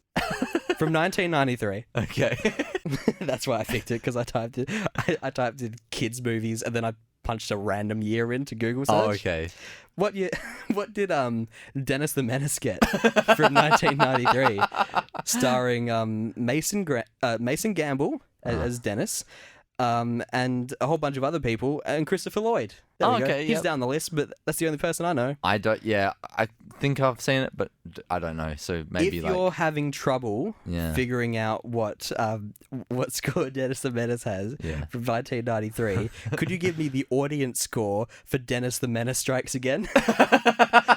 From 1993. Okay. That's why I picked it, because I typed in kids movies and then I punched a random year into Google search. Oh, okay. What did Dennis the Menace get from 1993? Starring Mason Gamble as Dennis. And a whole bunch of other people, and Christopher Lloyd. There we go. Okay, He's down the list, but that's the only person I know. I don't. Yeah, I think I've seen it, but I don't know. So maybe if you're having trouble figuring out what score Dennis the Menace has from 1993, could you give me the audience score for Dennis the Menace Strikes Again,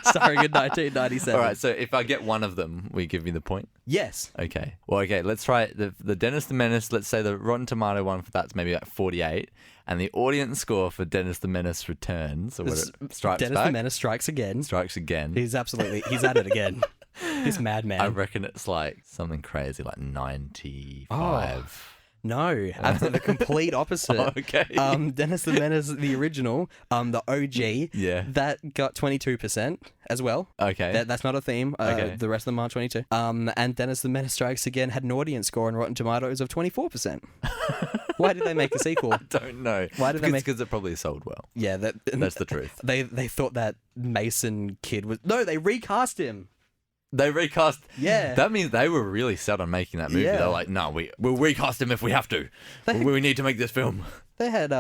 starring in 1997? All right. So if I get one of them, we give you the point. Yes. Okay. Well, okay. Let's try the Dennis the Menace. Let's say the Rotten Tomato one for that's maybe like 48. And the audience score for Dennis the Menace Returns, or Strikes Dennis Back? the Menace Strikes Again. Strikes Again. He's at it again. This madman. I reckon it's like something crazy, like 95. No, absolutely the complete opposite. Oh, okay. Dennis the Menace, the original, the OG, that got 22% as well. Okay. That's not a theme. Okay. The rest of them are 22. And Dennis the Menace Strikes Again had an audience score on Rotten Tomatoes of 24%. Why did they make a sequel? I don't know. Why did they make? Because it probably sold well. Yeah, that's the truth. They thought that Mason kid was they recast him. They recast. Yeah. That means they were really set on making that movie. Yeah. They're like, no, we'll recast him if we have to. We need to make this film. They had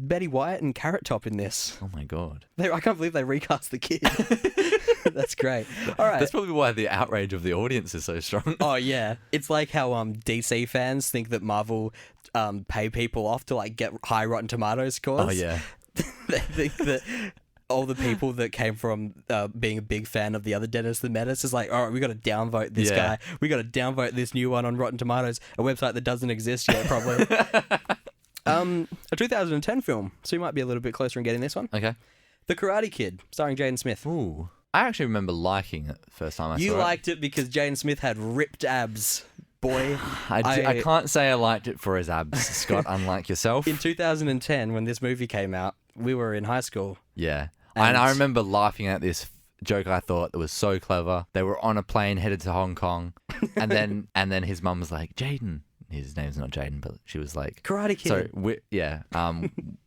Betty White and Carrot Top in this. Oh my god! I can't believe they recast the kid. That's great. All right. That's probably why the outrage of the audience is so strong. Oh yeah, it's like how DC fans think that Marvel pay people off to like get high Rotten Tomatoes scores. Oh yeah. They think that all the people that came from being a big fan of the other Dennis the Menace is like, all right, we got to downvote this guy. We got to downvote this new one on Rotten Tomatoes, a website that doesn't exist yet, probably. A 2010 film, so you might be a little bit closer in getting this one. Okay. The Karate Kid, starring Jaden Smith. Ooh. I actually remember liking it the first time I saw it. You liked it because Jaden Smith had ripped abs. Boy, I can't say I liked it for his abs, Scott, unlike yourself. In 2010, when this movie came out, we were in high school. Yeah. And I remember laughing at this joke I thought that was so clever. They were on a plane headed to Hong Kong, and then his mum was like, Jaden. His name's not Jaden, but she was like... Karate Kid.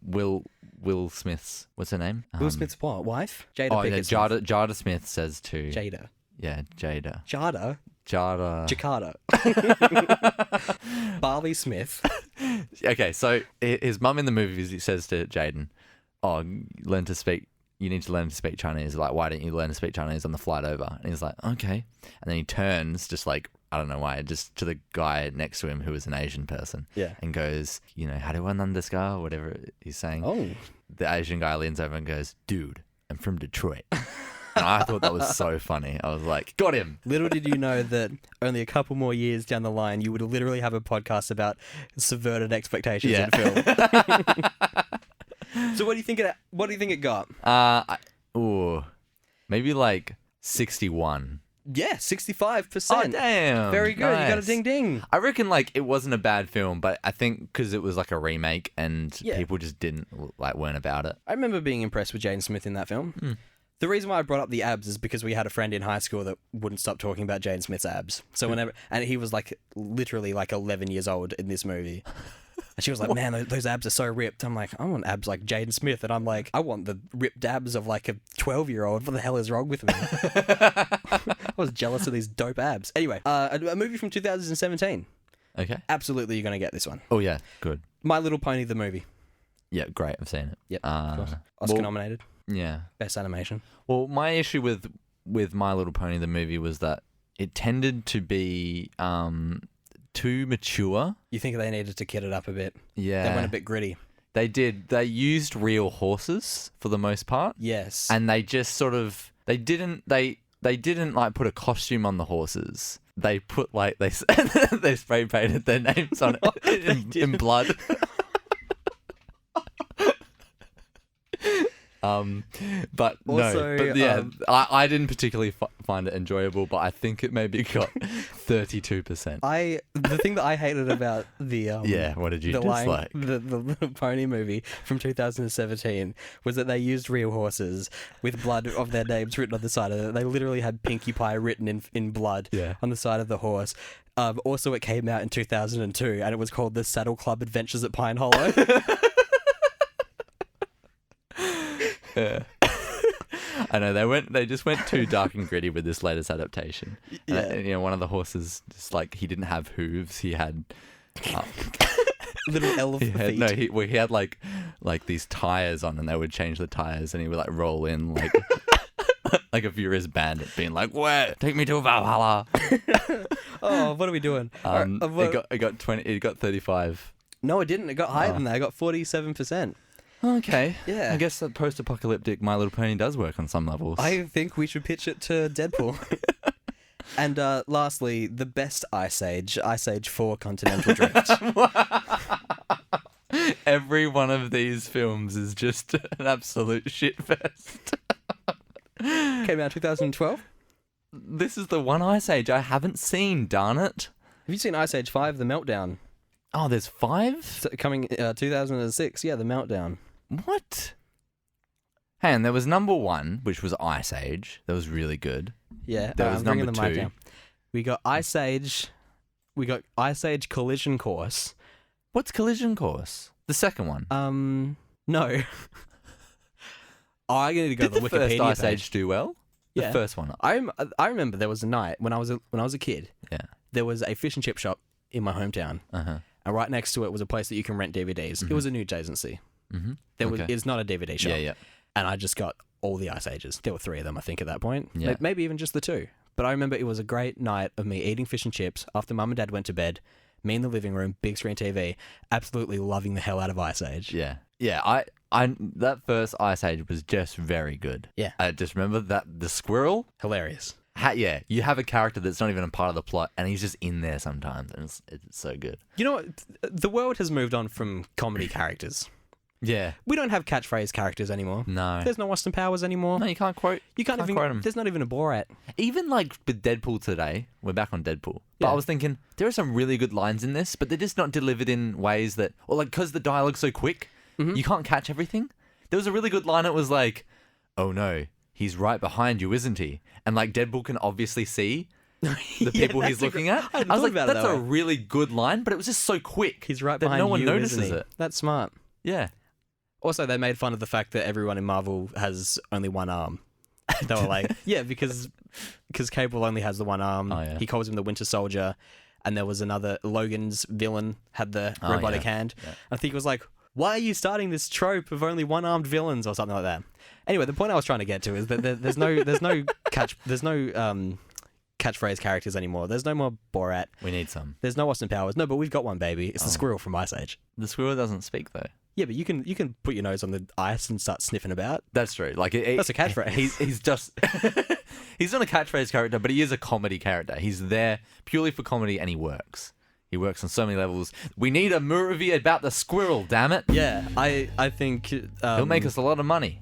Will Smith's... What's her name? Will Smith's what? Wife? Jada Pinkett Smith. Jada Smith says to... Jada. Yeah, Jada. Jada? Jakarta. Barley Smith. Okay, so his mum in the movie says to Jaden, you need to learn to speak Chinese. Like, why don't you learn to speak Chinese on the flight over? And he's like, okay. And then he turns, just like, I don't know why, just to the guy next to him who is an Asian person. Yeah. And goes, how do I understand? Or whatever he's saying. Oh. The Asian guy leans over and goes, dude, I'm from Detroit. And I thought that was so funny. I was like, got him. Little did you know that only a couple more years down the line, you would literally have a podcast about subverted expectations in film. So what do you think it got? Maybe like 61. Yeah, 65%. Oh, damn. Very good. Nice. You got a ding ding. I reckon like it wasn't a bad film, but I think because it was like a remake and people just weren't about it. I remember being impressed with Jaden Smith in that film. The reason why I brought up the abs is because we had a friend in high school that wouldn't stop talking about Jaden Smith's abs. So and he was like literally like 11 years old in this movie. And she was like, man, those abs are so ripped. I'm like, I want abs like Jaden Smith. And I'm like, I want the ripped abs of like a 12-year-old. What the hell is wrong with me? I was jealous of these dope abs. Anyway, a movie from 2017. Okay. Absolutely, you're going to get this one. Oh, yeah. Good. My Little Pony, the movie. Yeah, great. I've seen it. Yep, of course. Oscar nominated. Yeah. Best animation. Well, my issue with My Little Pony, the movie, was that it tended to be too mature. You think they needed to kid it up a bit? Yeah. They went a bit gritty. They did. They used real horses for the most part. Yes. And they just sort of... They didn't like put a costume on the horses. They put like... They spray painted their names on it in blood. But also, no, but yeah, I didn't particularly find it enjoyable, but I think it maybe got 32%. The thing that I hated about the what did you dislike? The Little Pony movie from 2017 was that they used real horses with blood of their names written on the side of it. They literally had Pinkie Pie written in blood on the side of the horse. Also, it came out in 2002, and it was called The Saddle Club Adventures at Pine Hollow. Yeah. I know they just went too dark and gritty with this latest adaptation. Yeah. And, one of the horses just like he didn't have hooves. He had little elephant feet. No, he had like these tires on, and they would change the tires, and he would like roll in like like a furious bandit, being like, "Where? Take me to Valhalla." Oh, what are we doing? It got 20. It got 35. No, it didn't. It got higher than that. It got 47%. Okay. Yeah. I guess that post-apocalyptic My Little Pony does work on some levels. I think we should pitch it to Deadpool. And lastly, the best Ice Age 4 Continental Drift. Every one of these films is just an absolute shitfest. Came out 2012. This is the one Ice Age I haven't seen, darn it. Have you seen Ice Age 5, The Meltdown? Oh, there's 5? So, coming 2006, yeah, The Meltdown. What? Hey, and there was number 1, which was Ice Age. That was really good. Yeah, there was number 2. Down. We got Ice Age. We got Ice Age Collision Course. What's Collision Course? The second one. No. I need to go to the Wikipedia Did the first Ice page. Age do well? The first one. I remember there was a night when I was a kid. Yeah. There was a fish and chip shop in my hometown. Uh-huh. and right next to it was a place that you can rent DVDs. It was a news agency. It's not a DVD shop. Yeah. And I just got all the Ice Ages. There were 3 of them, I think, at that point. Yeah. Maybe even just the 2. But I remember it was a great night of me eating fish and chips after Mum and Dad went to bed, me in the living room, big screen TV, absolutely loving the hell out of Ice Age. Yeah. Yeah, I that first Ice Age was just very good. Yeah. I just remember that the squirrel. Hilarious. You have a character that's not even a part of the plot, and he's just in there sometimes, and it's so good. You know what? The world has moved on from comedy characters. Yeah. We don't have catchphrase characters anymore. No. There's no Austin Powers anymore. No, you can't quote. You can't even quote him. There's not even a Borat. Even like with Deadpool today, we're back on Deadpool. But Yeah. I was thinking there are some really good lines in this, but they're just not delivered in ways that, or like because the dialogue's so quick, you can't catch everything. There was a really good line. It was like, "Oh no, he's right behind you, isn't he?" And like Deadpool can obviously see the people he's looking at. I was like, that's a really good line, but it was just so quick. He's right that behind no one you, notices isn't he? it. That's smart. Yeah. Also, they made fun of the fact that everyone in Marvel has only one arm. They were like, yeah, because Cable only has the one arm. Oh, yeah. He calls him the Winter Soldier. And there was another, Logan's villain had the robotic hand. Yeah. I think it was like, why are you starting this trope of only one-armed villains or something like that? Anyway, the point I was trying to get to is that there's no catchphrase characters anymore. There's no more Borat. We need some. There's no Austin Powers. No, but we've got one, baby. It's the squirrel from Ice Age. The squirrel doesn't speak though. Yeah, but you can put your nose on the ice and start sniffing about. That's true. Like That's a catchphrase. He's just he's not a catchphrase character, but he is a comedy character. He's there purely for comedy, and he works. He works on so many levels. We need a movie about the squirrel. Damn it! Yeah, I think He'll make us a lot of money.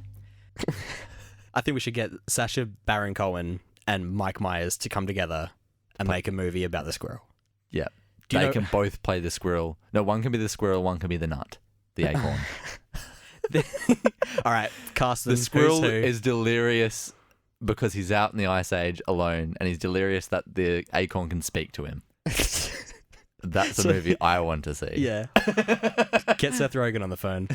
I think we should get Sacha Baron Cohen and Mike Myers to come together and make a movie about the squirrel. Yeah, you they know- can both play the squirrel. No, one can be the squirrel, one can be the nut, the acorn. All right, cast them. The squirrel Who's who? is delirious because he's out in the Ice Age alone, and he's delirious that the acorn can speak to him. That's a movie I want to see. Yeah. Get Seth Rogen on the phone.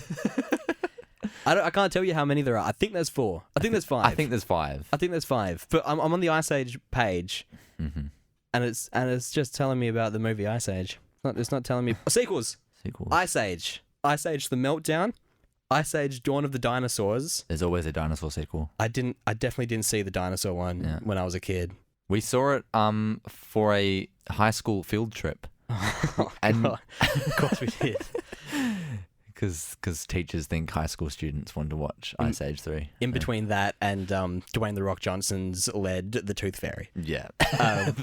I can't tell you how many there are. I think there's 4. I think there's 5. I think there's 5. I think there's 5. But I'm on the Ice Age page, Mm-hmm. and it's just telling me about the movie Ice Age. It's not telling me sequels. Sequels. Ice Age, The Meltdown, Ice Age: Dawn of the Dinosaurs. There's always a dinosaur sequel. I definitely didn't see the dinosaur one when I was a kid. We saw it for a high school field trip. And Of course we did. Because teachers think high school students want to watch Ice Age 3. In between that and Dwayne The Rock Johnson's led The Tooth Fairy. Yeah.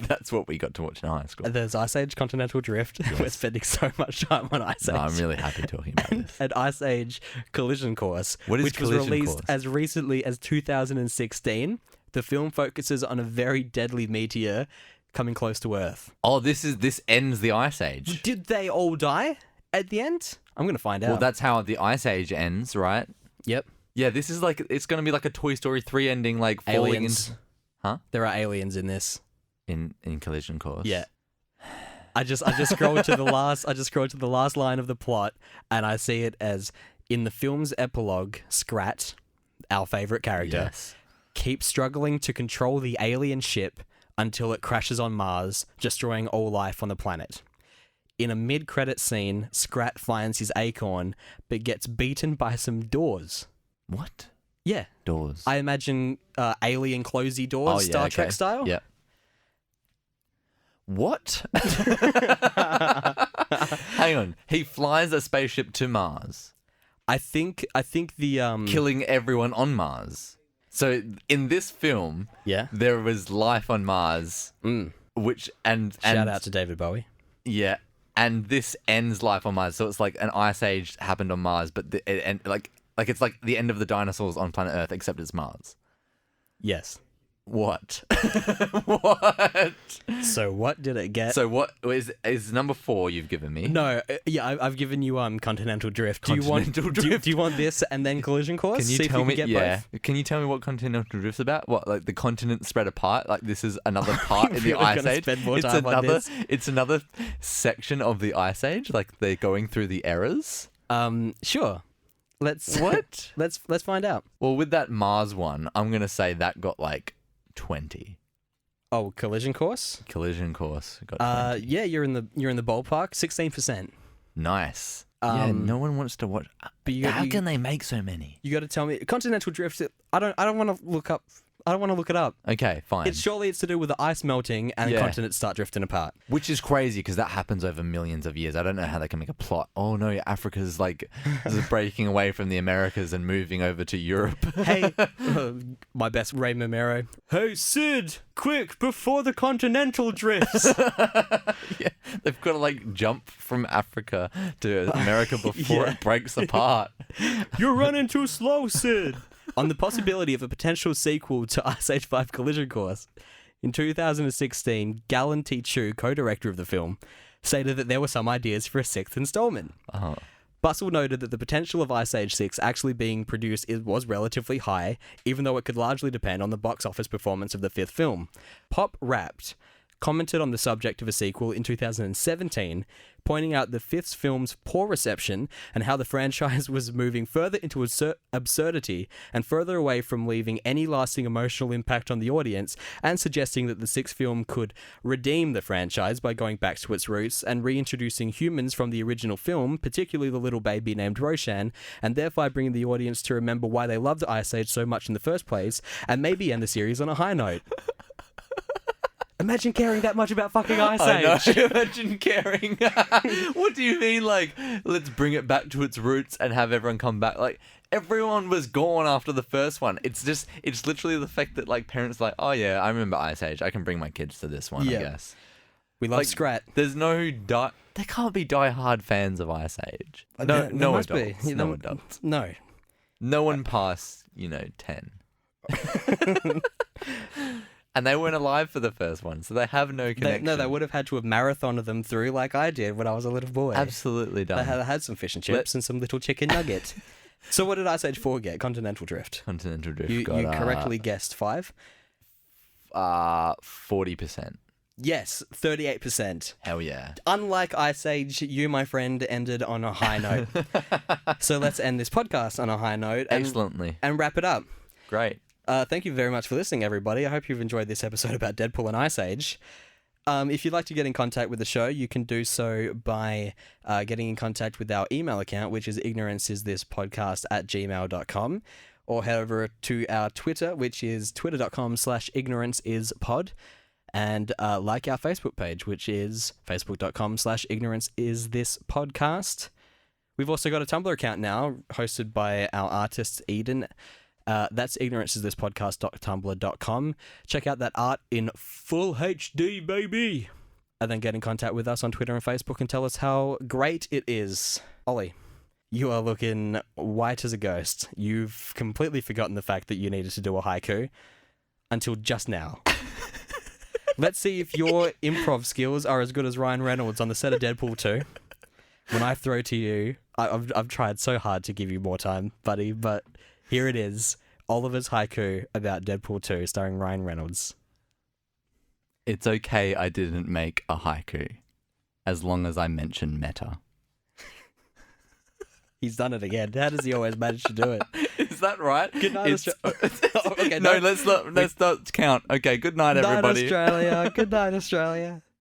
That's what we got to watch in high school. There's Ice Age Continental Drift. Yes. We're spending so much time on Ice Age. No, I'm really happy talking about this. And Ice Age Collision Course, What is which was Collision released Course? as recently as 2016. The film focuses on a very deadly meteor coming close to Earth. Oh, this ends the Ice Age. Did they all die at the end? I'm going to find out. Well, that's how the Ice Age ends, right? Yep. Yeah, this is like, it's going to be like a Toy Story 3 ending, like falling Aliens. into... Huh? There are aliens in this. In Collision Course. Yeah. I just scrolled to the last line of the plot, and I see it as in the film's epilogue, Scrat, our favorite character, Yes. keeps struggling to control the alien ship until it crashes on Mars, destroying all life on the planet. In a mid-credit scene, Scrat finds his acorn, but gets beaten by some doors. What? Yeah. Doors. I imagine alien closey doors, Star Trek style. Yeah. What? Hang on. He flies a spaceship to Mars, I think the killing everyone on Mars. So in this film, yeah. there was life on Mars, which and Shout out to David Bowie. Yeah, and this ends life on Mars. So it's like an ice age happened on Mars, but like it's like the end of the dinosaurs on planet Earth, except it's Mars. Yes. What? What? So what did it get? So what is number 4 you've given me? No, I've given you Continental Drift. Do Continental Drift. Do you want this and then Collision Course? Can you See if tell me? can get Yeah. both? Can you tell me what Continental Drift's about? What, like the continent spread apart? Like this is another part in the really Ice gonna Age. spend more It's time on another. this? It's another section of the Ice Age. Like they're going through the eras. Sure. Let's What? let's find out. Well, with that Mars one, I'm gonna say that got like 20. Oh, Collision Course. Collision Course got 20. Yeah, you're in the ballpark. 16%. Nice. No one wants to watch. But how can they make so many? You got to tell me. Continental drift. I don't want to look up. I don't want to look it up. Okay, fine. Surely it's to do with the ice melting and the continents start drifting apart. Which is crazy because that happens over millions of years. I don't know how they can make a plot. Oh no, Africa's like breaking away from the Americas and moving over to Europe. Hey, my best Ray Momero. Hey Sid, quick before the continental drifts. Yeah, they've got to like jump from Africa to America before it breaks apart. You're running too slow, Sid. On the possibility of a potential sequel to Ice Age 5 Collision Course. In 2016, Gallen T. Chu, co-director of the film, stated that there were some ideas for a sixth installment. Bustle noted that the potential of Ice Age 6 actually being produced was relatively high, even though it could largely depend on the box office performance of the fifth film. Pop Wrapped commented on the subject of a sequel in 2017, pointing out the fifth film's poor reception and how the franchise was moving further into absurdity and further away from leaving any lasting emotional impact on the audience, and suggesting that the sixth film could redeem the franchise by going back to its roots and reintroducing humans from the original film, particularly the little baby named Roshan, and thereby bringing the audience to remember why they loved Ice Age so much in the first place, and maybe end the series on a high note. Imagine caring that much about fucking Ice Age. Imagine caring. What do you mean, like, let's bring it back to its roots and have everyone come back? Like, everyone was gone after the first one. It's literally the fact that, like, parents are like, oh, yeah, I remember Ice Age. I can bring my kids to this one, I guess. We love Scrat. There's no... There can't be die-hard fans of Ice Age. No adults. No adults. No. No one past, 10. And they weren't alive for the first one, so they have no connection. They would have had to have marathoned them through like I did when I was a little boy. Absolutely dumb. They had some fish and chips and some little chicken nugget. So what did Ice Age 4 get? Continental Drift. Continental Drift You got... correctly guessed 5? 40%. Yes, 38%. Hell yeah. Unlike Ice Age, you, my friend, ended on a high note. So let's end this podcast on a high note. Excellently. And wrap it up. Great. Thank you very much for listening, everybody. I hope you've enjoyed this episode about Deadpool and Ice Age. If you'd like to get in contact with the show, you can do so by getting in contact with our email account, which is ignoranceisthispodcast@gmail.com, or head over to our Twitter, which is twitter.com/ignoranceispod, and like our Facebook page, which is facebook.com/ignoranceisthispodcast. We've also got a Tumblr account now, hosted by our artist, Eden. That's ignoranceisthispodcast.tumblr.com. Check out that art in full HD, baby! And then get in contact with us on Twitter and Facebook and tell us how great it is. Ollie, you are looking white as a ghost. You've completely forgotten the fact that you needed to do a haiku until just now. Let's see if your improv skills are as good as Ryan Reynolds on the set of Deadpool 2. When I throw to you, I've tried so hard to give you more time, buddy, but here it is. Oliver's haiku about Deadpool 2 starring Ryan Reynolds. It's okay I didn't make a haiku, as long as I mention meta. He's done it again. How does he always manage to do it? Is that right? Good night, Australia. No, let's not count. Okay, good night, everybody. Good night, Australia. Good night, Australia.